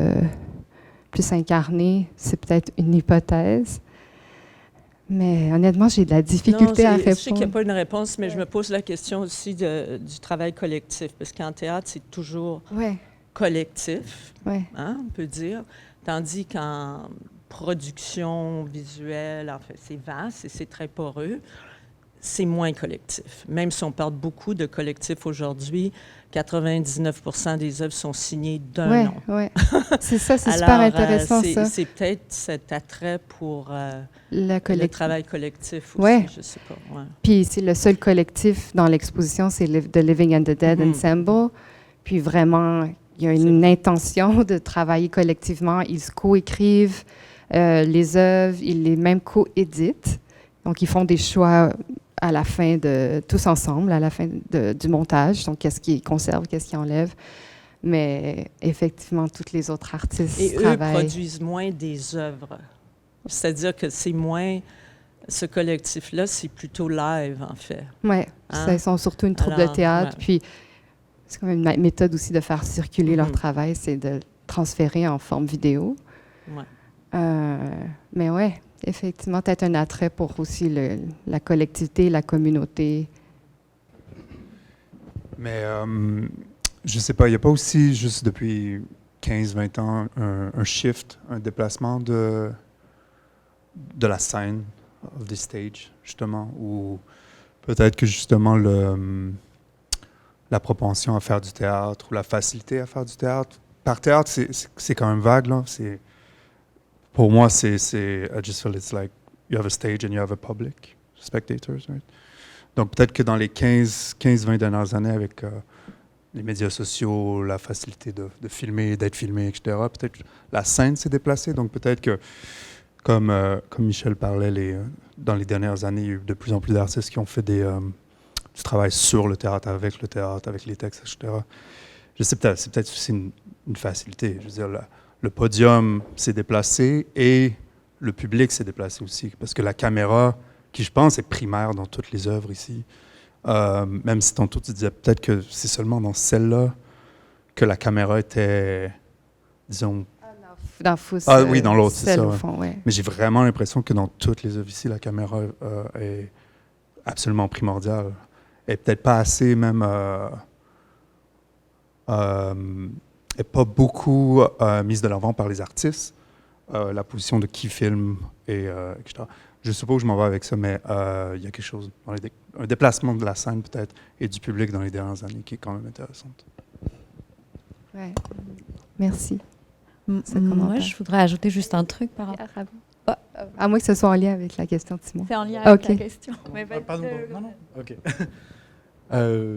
incarnées? C'est peut-être une hypothèse. Mais honnêtement, j'ai de la difficulté à répondre. Je sais qu'il n'y a pas une réponse, mais je me pose la question aussi du travail collectif. Parce qu'en théâtre, c'est toujours collectif, hein, on peut dire. Tandis qu'en production visuelle, en fait, c'est vaste et c'est très poreux. C'est moins collectif. Même si on parle beaucoup de collectif aujourd'hui, 99% des œuvres sont signées d'un nom. Oui, c'est ça, c'est super intéressant, ça. C'est peut-être cet attrait pour le travail collectif aussi, je ne sais pas. Ouais. Puis c'est le seul collectif dans l'exposition, c'est The Living and the Dead Ensemble. Puis vraiment, il y a une intention de travailler collectivement. Ils se co-écrivent les œuvres, ils les même co-éditent. Donc, ils font des choix à la fin tous ensemble, à la fin du montage. Donc, qu'est-ce qu'ils conservent, qu'est-ce qu'ils enlèvent. Mais effectivement, tous les autres artistes Et eux travaillent. produisent moins des œuvres. C'est-à-dire que c'est moins... Ce collectif-là, c'est plutôt live, en fait. Oui, Hein? ils sont surtout une troupe Alors, de théâtre. ouais. Puis, c'est comme une méthode aussi de faire circuler leur Mhm. travail, c'est de le transférer en forme vidéo. Ouais. Mais ouais, effectivement, peut-être un attrait pour aussi la collectivité, la communauté. Mais je sais pas, il n'y a pas aussi, juste depuis 15-20 ans, un shift, un déplacement de la scène, of the stage, justement, ou peut-être que justement la propension à faire du théâtre ou la facilité à faire du théâtre. Par théâtre, c'est quand même vague, là. Pour moi, I just feel it's like you have a stage and you have a public, spectators, right? Donc peut-être que dans les 15-20 dernières années, avec les médias sociaux, la facilité de filmer, d'être filmé, etc., peut-être la scène s'est déplacée. Donc peut-être que, comme Michel parlait, dans les dernières années, il y a eu de plus en plus d'artistes qui ont fait du travail sur le théâtre, avec les textes, etc. Je sais, c'est peut-être aussi une facilité. Je veux dire, le podium s'est déplacé et le public s'est déplacé aussi. Parce que la caméra, qui je pense est primaire dans toutes les œuvres ici, même si tantôt tu disais peut-être que c'est seulement dans celle-là que la caméra était, disons... Dans Fous, oui, dans l'autre, c'est celle ça. au Ouais. fond, ouais. Mais j'ai vraiment l'impression que dans toutes les œuvres ici, la caméra est absolument primordiale. Et peut-être pas assez même... est pas beaucoup mise de l'avant par les artistes, la position de qui filme, etc. Je sais pas où je m'en vais avec ça, mais il y a quelque chose, un déplacement de la scène peut-être, et du public dans les dernières années qui est quand même intéressante. Ouais. Merci. Moi, commentaire. je voudrais ajouter juste un truc par rapport. À moins que ce soit en lien avec la question de Simon. C'est en lien avec Ok. la question. Pardon, non, ok.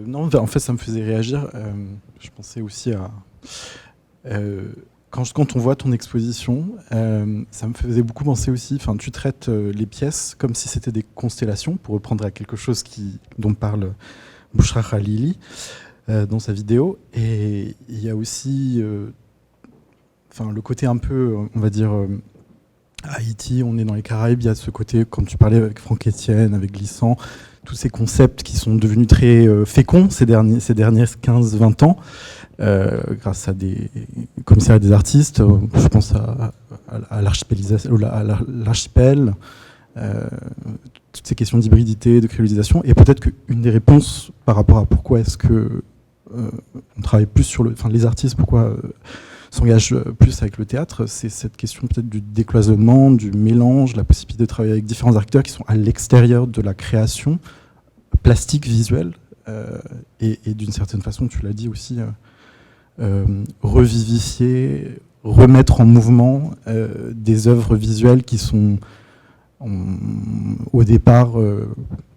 Non, en fait, ça me faisait réagir. Je pensais aussi à... quand on voit ton exposition, ça me faisait beaucoup penser aussi... Enfin, tu traites les pièces comme si c'était des constellations, pour reprendre à quelque chose dont parle Bouchra Khalili dans sa vidéo. Et il y a aussi... le côté un peu, on va dire... Haïti, on est dans les Caraïbes, il y a ce côté, quand tu parlais avec Franck Etienne, avec Glissant, tous ces concepts qui sont devenus très féconds ces dernières 15-20 ans, grâce à des artistes, je pense à l'archipélisation, à l'archipel, toutes ces questions d'hybridité, de créolisation, et peut-être qu'une des réponses par rapport à pourquoi est-ce que on travaille plus sur les artistes, pourquoi s'engage plus avec le théâtre, c'est cette question peut-être du décloisonnement, du mélange, la possibilité de travailler avec différents acteurs qui sont à l'extérieur de la création plastique, visuelle, et d'une certaine façon, tu l'as dit aussi, revivifier, remettre en mouvement des œuvres visuelles qui sont au départ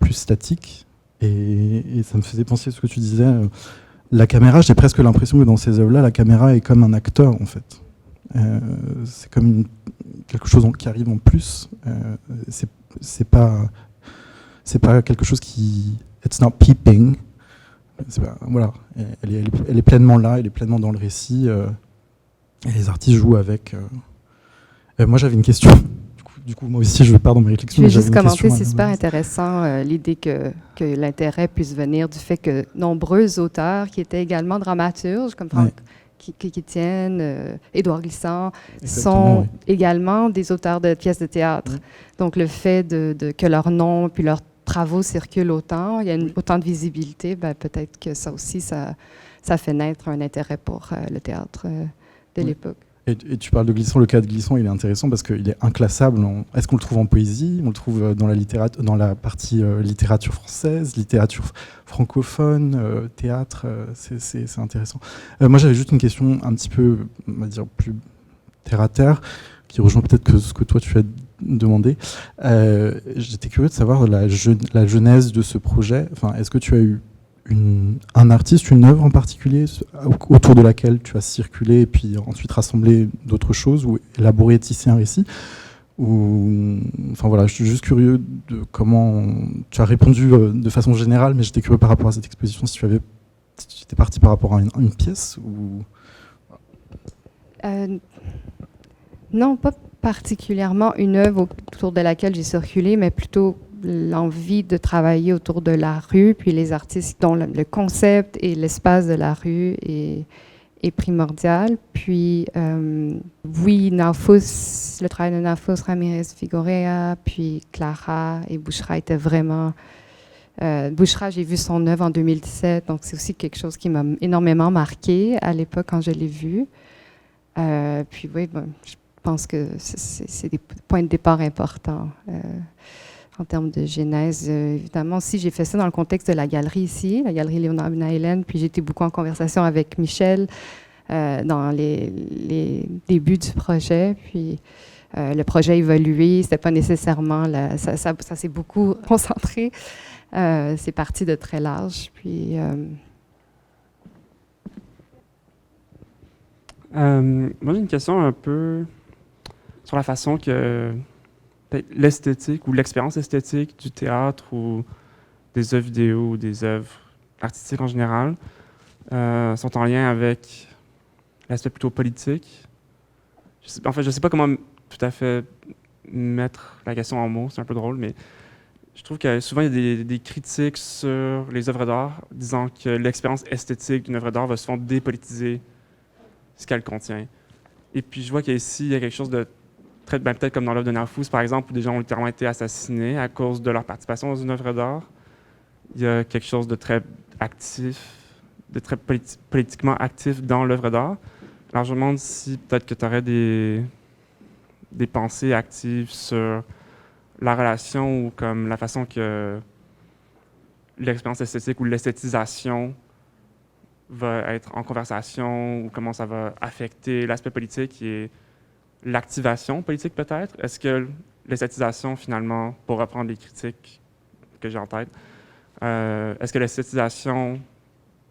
plus statiques. Et ça me faisait penser à ce que tu disais. La caméra, j'ai presque l'impression que dans ces œuvres-là, la caméra est comme un acteur, en fait. C'est comme quelque chose qui arrive en plus. C'est pas quelque chose qui... It's not peeping. Voilà. Elle est pleinement là, elle est pleinement dans le récit. Et les artistes jouent avec. Moi, j'avais une question. Du coup, moi aussi, je pars dans mes réflexions. Je vais juste commenter, c'est super intéressant l'idée que l'intérêt puisse venir du fait que nombreux auteurs qui étaient également dramaturges, comme Franck Etienne, Édouard Glissant, sont également des auteurs de pièces de théâtre. Donc le fait que leur nom puis leurs travaux circulent autant, il y a autant de visibilité, peut-être que ça aussi, ça fait naître un intérêt pour le théâtre de l'époque. Et tu parles de Glissant, le cas de Glissant, il est intéressant parce qu'il est inclassable. Est-ce qu'on le trouve en poésie? On le trouve dans la partie littérature française, littérature francophone, théâtre, c'est intéressant. Moi, j'avais juste une question un petit peu, on va dire, plus terre-à-terre, qui rejoint peut-être que ce que toi tu as demandé. J'étais curieux de savoir la genèse de ce projet. Enfin, est-ce que tu as eu un artiste, une œuvre en particulier autour de laquelle tu as circulé et puis ensuite rassemblé d'autres choses ou élaboré, tissé un récit ou, enfin voilà, je suis juste curieux de comment tu as répondu de façon générale, mais j'étais curieux par rapport à cette exposition, si tu étais parti par rapport à une pièce ou... Non, pas particulièrement une œuvre autour de laquelle j'ai circulé, mais plutôt l'envie de travailler autour de la rue, puis les artistes dont le concept et l'espace de la rue est primordial. Puis, oui, Naufus, le travail de Naufus, Ramirez Figueroa, puis Clara et Bouchra étaient vraiment... Bouchra, j'ai vu son œuvre en 2017, donc c'est aussi quelque chose qui m'a énormément marqué à l'époque quand je l'ai vu. Puis oui, bon, je pense que c'est des points de départ importants en termes de genèse. Évidemment, aussi, j'ai fait ça dans le contexte de la galerie ici, la galerie Léonard Binaïlen, puis j'étais beaucoup en conversation avec Michel dans les débuts du projet, puis le projet a évolué, c'était pas nécessairement, ça s'est beaucoup concentré, c'est parti de très large, puis... Moi, j'ai une question un peu sur la façon que l'esthétique ou l'expérience esthétique du théâtre ou des œuvres vidéo ou des œuvres artistiques en général sont en lien avec l'aspect plutôt politique. En fait, je ne sais pas comment tout à fait mettre la question en mots, c'est un peu drôle, mais je trouve que souvent il y a des critiques sur les œuvres d'art disant que l'expérience esthétique d'une œuvre d'art va souvent dépolitiser ce qu'elle contient. Et puis je vois qu'ici, il y a quelque chose de très, peut-être comme dans l'œuvre de Naufus, par exemple, où des gens ont littéralement été assassinés à cause de leur participation dans une œuvre d'art. Il y a quelque chose de très actif, de très politiquement actif dans l'œuvre d'art. Alors je me demande si peut-être que tu aurais des pensées actives sur la relation ou comme la façon que l'expérience esthétique ou l'esthétisation va être en conversation ou comment ça va affecter l'aspect politique et l'activation politique peut-être. Est-ce que l'esthétisation finalement, pour reprendre les critiques que j'ai en tête, est-ce que l'esthétisation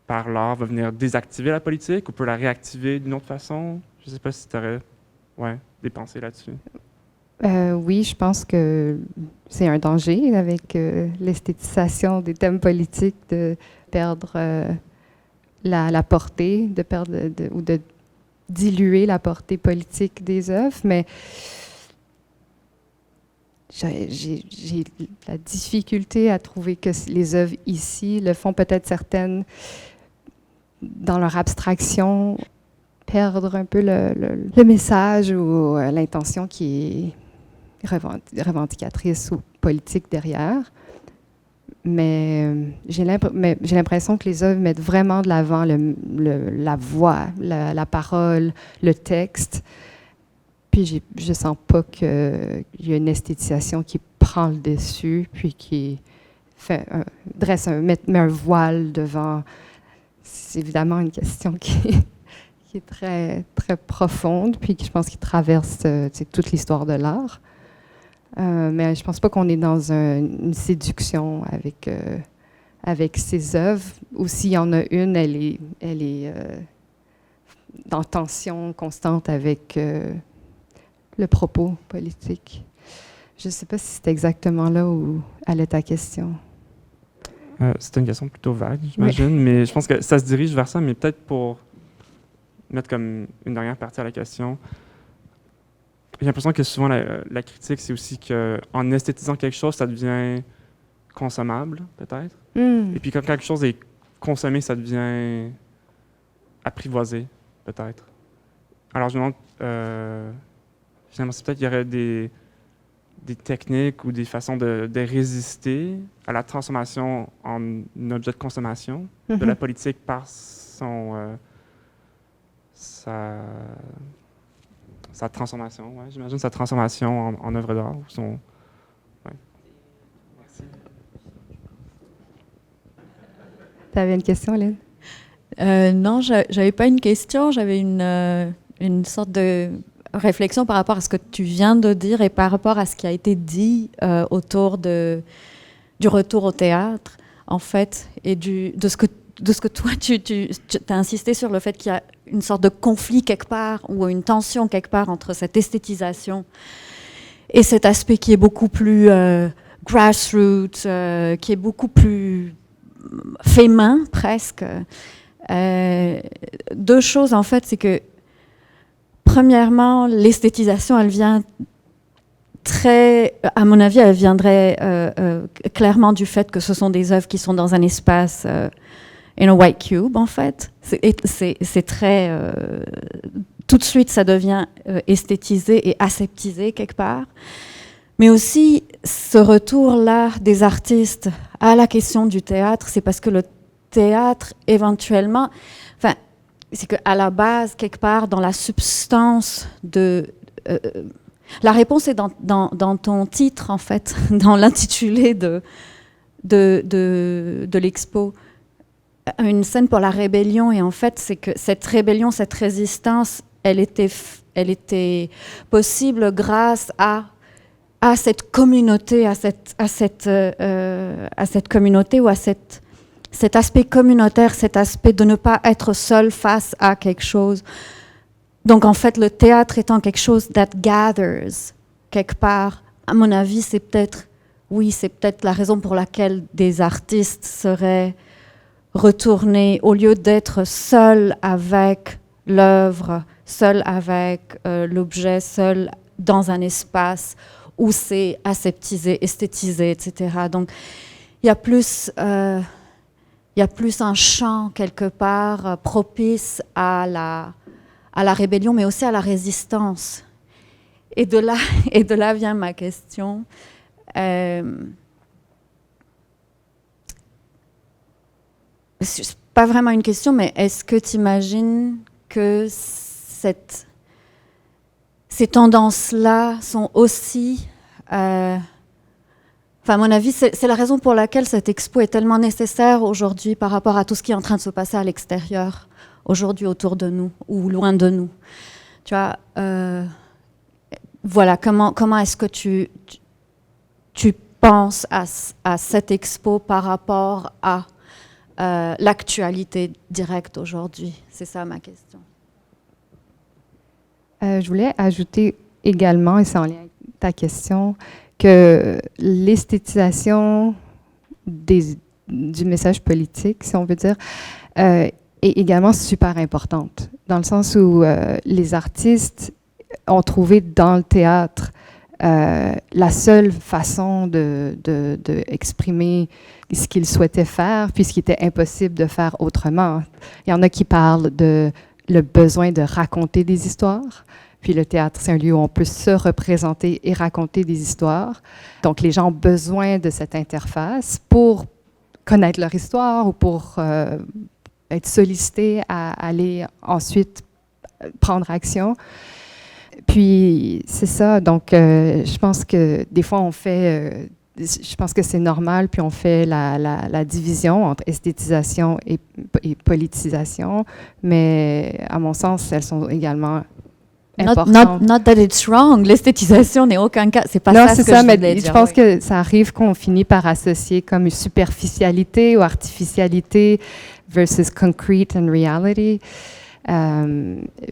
par l'art va venir désactiver la politique ou peut la réactiver d'une autre façon? Je ne sais pas si tu aurais des pensées là-dessus. Oui, je pense que c'est un danger avec l'esthétisation des thèmes politiques de perdre la portée, de perdre ou de diluer la portée politique des œuvres, mais j'ai la difficulté à trouver que les œuvres ici le font peut-être certaines dans leur abstraction perdre un peu le message ou l'intention qui est revendicatrice ou politique derrière. Mais j'ai l'impression que les œuvres mettent vraiment de l'avant la voix, la parole, le texte. Puis je sens pas qu'il y a une esthétisation qui prend le dessus, puis qui met un voile devant. C'est évidemment une question qui est très, très profonde, puis je pense qu'il traverse toute l'histoire de l'art. Mais je pense pas qu'on est dans une séduction avec ces œuvres. Ou s'il y en a une, elle est en tension constante avec le propos politique. Je ne sais pas si c'est exactement là où allait ta question. C'était une question plutôt vague, j'imagine, mais je pense que ça se dirige vers ça, mais peut-être pour mettre comme une dernière partie à la question. J'ai l'impression que souvent la critique, c'est aussi qu'en esthétisant quelque chose, ça devient consommable, peut-être. Et puis quand quelque chose est consommé, ça devient apprivoisé, peut-être. Alors je me demande, finalement, peut-être qu'il y aurait des techniques ou des façons de résister à la transformation en objet de consommation de la politique par sa transformation, j'imagine sa transformation en œuvre d'art. Merci. Tu avais une question, Lynn? Non, j'avais pas une question, j'avais une sorte de réflexion par rapport à ce que tu viens de dire et par rapport à ce qui a été dit autour du retour au théâtre. en fait, et de ce que toi, tu as insisté sur le fait qu'il y a une sorte de conflit quelque part, ou une tension quelque part entre cette esthétisation et cet aspect qui est beaucoup plus grassroots, qui est beaucoup plus fait main, presque. Deux choses, en fait, c'est que, premièrement, l'esthétisation, elle vient à mon avis, elle viendrait clairement du fait que ce sont des œuvres qui sont dans un espace in a white cube, en fait. C'est très... tout de suite, ça devient esthétisé et aseptisé quelque part. Mais aussi, ce retour-là des artistes à la question du théâtre, c'est parce que le théâtre, éventuellement... Enfin, c'est qu'à la base, quelque part, dans la substance de... la réponse est dans ton titre, en fait, dans l'intitulé de l'expo. Une scène pour la rébellion. Et en fait, c'est que cette rébellion, cette résistance, elle était possible grâce à cette communauté, à cette communauté ou à cet aspect communautaire, cet aspect de ne pas être seul face à quelque chose. Donc, en fait, le théâtre étant quelque chose that gathers, quelque part, à mon avis, c'est peut-être la raison pour laquelle des artistes seraient retournés, au lieu d'être seuls avec l'œuvre, seuls avec l'objet, seuls dans un espace où c'est aseptisé, esthétisé, etc. Donc, il y a plus un champ, quelque part, propice à la rébellion, mais aussi à la résistance. Et de là vient ma question. C'est pas vraiment une question, mais est-ce que tu imagines que ces tendances-là sont aussi... à mon avis, c'est la raison pour laquelle cette expo est tellement nécessaire aujourd'hui par rapport à tout ce qui est en train de se passer à l'extérieur, aujourd'hui autour de nous ou loin de nous. Tu vois, voilà, comment est-ce que tu penses à cette expo par rapport à l'actualité directe aujourd'hui? C'est ça ma question. Je voulais ajouter également, et c'est en lien avec ta question, que l'esthétisation du message politique, si on veut dire, est également super importante, dans le sens où les artistes ont trouvé dans le théâtre la seule façon d'exprimer ce qu'ils souhaitaient faire, puis ce qui était impossible de faire autrement. Il y en a qui parlent de le besoin de raconter des histoires. Puis le théâtre, c'est un lieu où on peut se représenter et raconter des histoires. Donc, les gens ont besoin de cette interface pour connaître leur histoire ou pour être sollicités à aller ensuite prendre action. Puis, c'est ça. Donc, je pense que des fois, je pense que c'est normal, puis on fait la division entre esthétisation et politisation. Mais, à mon sens, elles sont également... Not that it's wrong. L'esthétisation n'est aucun cas. C'est pas ça ce que je voulais dire. Je pense que ça arrive qu'on finit par associer comme une superficialité ou artificialité versus concrete and reality.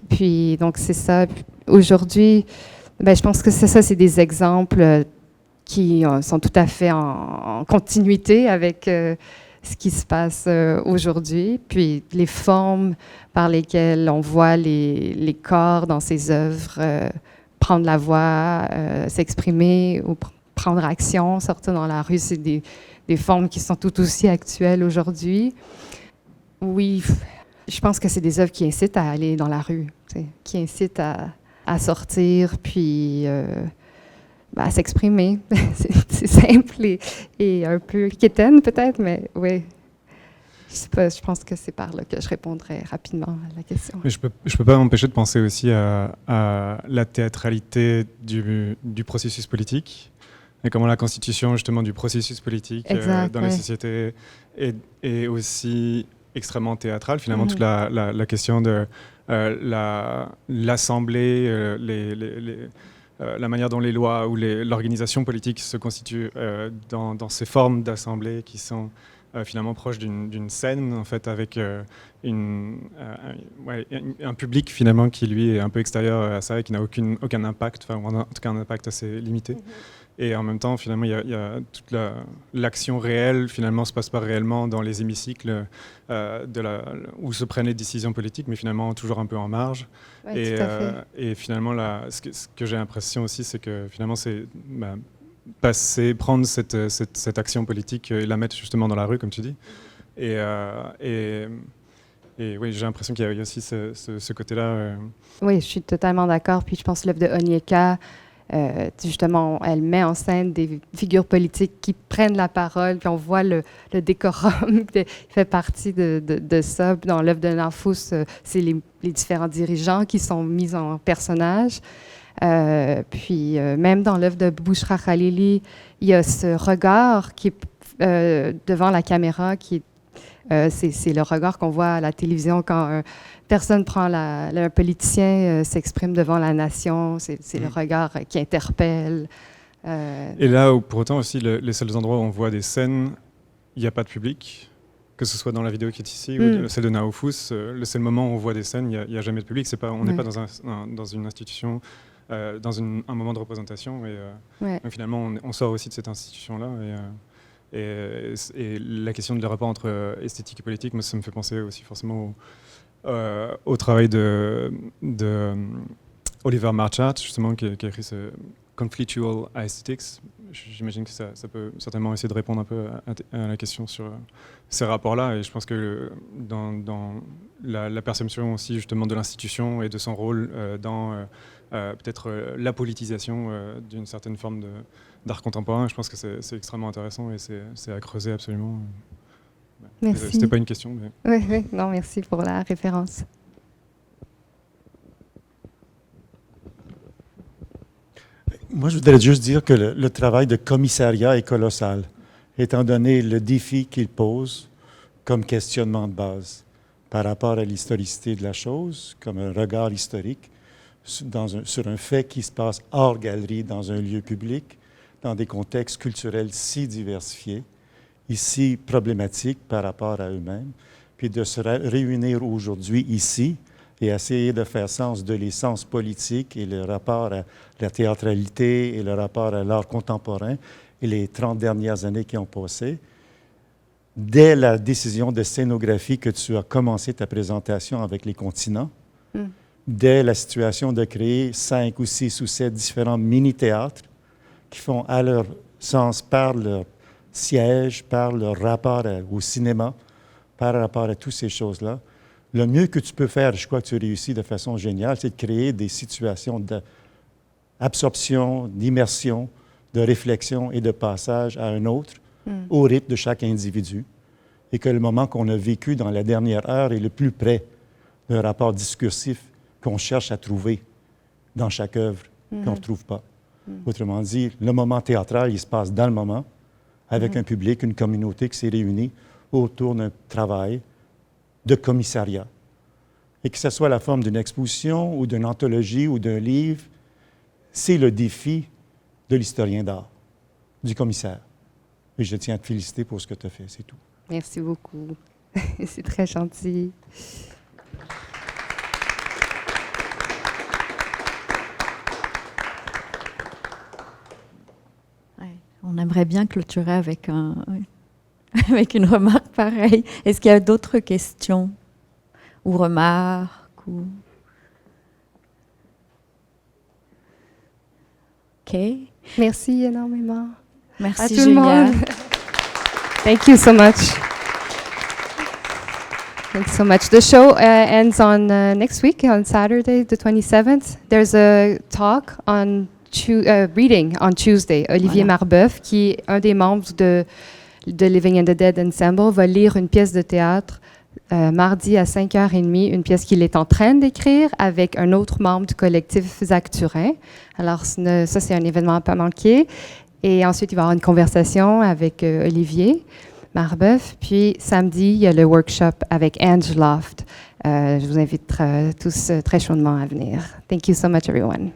Puis donc c'est ça. Aujourd'hui, je pense que c'est des exemples qui sont tout à fait en continuité avec ce qui se passe aujourd'hui, puis les formes par lesquelles on voit les corps dans ces œuvres prendre la voix, s'exprimer ou prendre action, sortir dans la rue, c'est des formes qui sont tout aussi actuelles aujourd'hui. Oui, je pense que c'est des œuvres qui incitent à aller dans la rue, qui incitent à sortir, puis... à s'exprimer. C'est simple et un peu quétaine peut-être, mais oui. Je sais pas, je pense que c'est par là que je répondrai rapidement à la question. Mais je peux pas m'empêcher de penser aussi à la théâtralité du processus politique et comment la constitution justement du processus politique dans les sociétés est aussi extrêmement théâtrale. Finalement, toute la question de l'assemblée, la manière dont les lois ou l'organisation politique se constitue dans ces formes d'assemblée qui sont finalement proche d'une scène en fait avec un public finalement qui lui est un peu extérieur à ça et qui n'a aucun impact, enfin en tout cas un impact assez limité. Et en même temps, finalement, il y a toute l'action réelle, finalement, se passe pas réellement dans les hémicycles où se prennent les décisions politiques, mais finalement toujours un peu en marge. Ouais, tout à fait. Et finalement, ce que j'ai l'impression aussi, c'est que finalement, c'est prendre cette action politique et la mettre justement dans la rue, comme tu dis. Et oui, j'ai l'impression qu'il y a aussi ce côté-là. Oui, je suis totalement d'accord. Puis je pense que l'œuvre de Onyeka, justement, elle met en scène des figures politiques qui prennent la parole, puis on voit le décorum qui fait partie de ça. Dans l'œuvre de Nafous, c'est les différents dirigeants qui sont mis en personnage. Puis même dans l'œuvre de Bouchra Khalili, il y a ce regard qui est devant la caméra, c'est le regard qu'on voit à la télévision quand personne prend un politicien s'exprime devant la nation. C'est le regard qui interpelle. Et là, pour autant aussi, les seuls endroits où on voit des scènes, il n'y a pas de public, que ce soit dans la vidéo qui est ici ou celle de Naofous. Le seul moment où on voit des scènes, il n'y a jamais de public. On n'est pas dans une institution, dans un moment de représentation. Donc finalement, on sort aussi de cette institution-là. Et la question de le rapport entre esthétique et politique, moi, ça me fait penser aussi forcément au travail de Oliver Marchart, justement, qui a écrit ce Conflictual Aesthetics. J'imagine que ça peut certainement essayer de répondre un peu à la question sur ces rapports-là. Et je pense que dans la perception aussi justement de l'institution et de son rôle dans peut-être la politisation d'une certaine forme d'art contemporain, je pense que c'est extrêmement intéressant et c'est à creuser absolument. Merci. C'était pas une question. Mais... Oui, non, merci pour la référence. Moi, je voudrais juste dire que le travail de commissariat est colossal, étant donné le défi qu'il pose comme questionnement de base par rapport à l'historicité de la chose, comme un regard historique sur un fait qui se passe hors galerie, dans un lieu public, dans des contextes culturels si diversifiés, ici problématiques par rapport à eux-mêmes, puis de se réunir aujourd'hui ici et essayer de faire sens de l'essence politique et le rapport à la théâtralité et le rapport à l'art contemporain et les 30 dernières années qui ont passé. Dès la décision de scénographie que tu as commencé ta présentation avec les continents, dès la situation de créer 5 ou 6 ou 7 différents mini-théâtres qui font à leur sens par leur siège, par leur rapport au cinéma, par rapport à toutes ces choses-là, le mieux que tu peux faire, je crois que tu réussis de façon géniale, c'est de créer des situations d'absorption, d'immersion, de réflexion et de passage à un autre, au rythme de chaque individu, et que le moment qu'on a vécu dans la dernière heure est le plus près d'un rapport discursif qu'on cherche à trouver dans chaque œuvre, qu'on ne trouve pas. Autrement dit, le moment théâtral, il se passe dans le moment, avec un public, une communauté qui s'est réunie autour d'un travail de commissariat. Et que ce soit la forme d'une exposition ou d'une anthologie ou d'un livre, c'est le défi de l'historien d'art, du commissaire. Et je tiens à te féliciter pour ce que tu as fait, c'est tout. Merci beaucoup. C'est très gentil. On aimerait bien clôturer avec avec une remarque pareille. Est-ce qu'il y a d'autres questions ou remarques ou... OK. Merci énormément. Merci, à tout Julia. le monde. Thank you so much. Thanks so much. The show ends on next week, on Saturday, the 27th. There's a talk on reading on Tuesday. Olivier Marbeuf, qui est un des membres de Living in the Dead Ensemble, va lire une pièce de théâtre mardi à 5h30, une pièce qu'il est en train d'écrire avec un autre membre du collectif Zach Turin. Alors ça, c'est un événement à pas manquer. Et ensuite, il va y avoir une conversation avec Olivier Marbeuf. Puis samedi, il y a le workshop avec Ange Loft. Je vous invite tous très chaudement à venir. Thank you so much, everyone.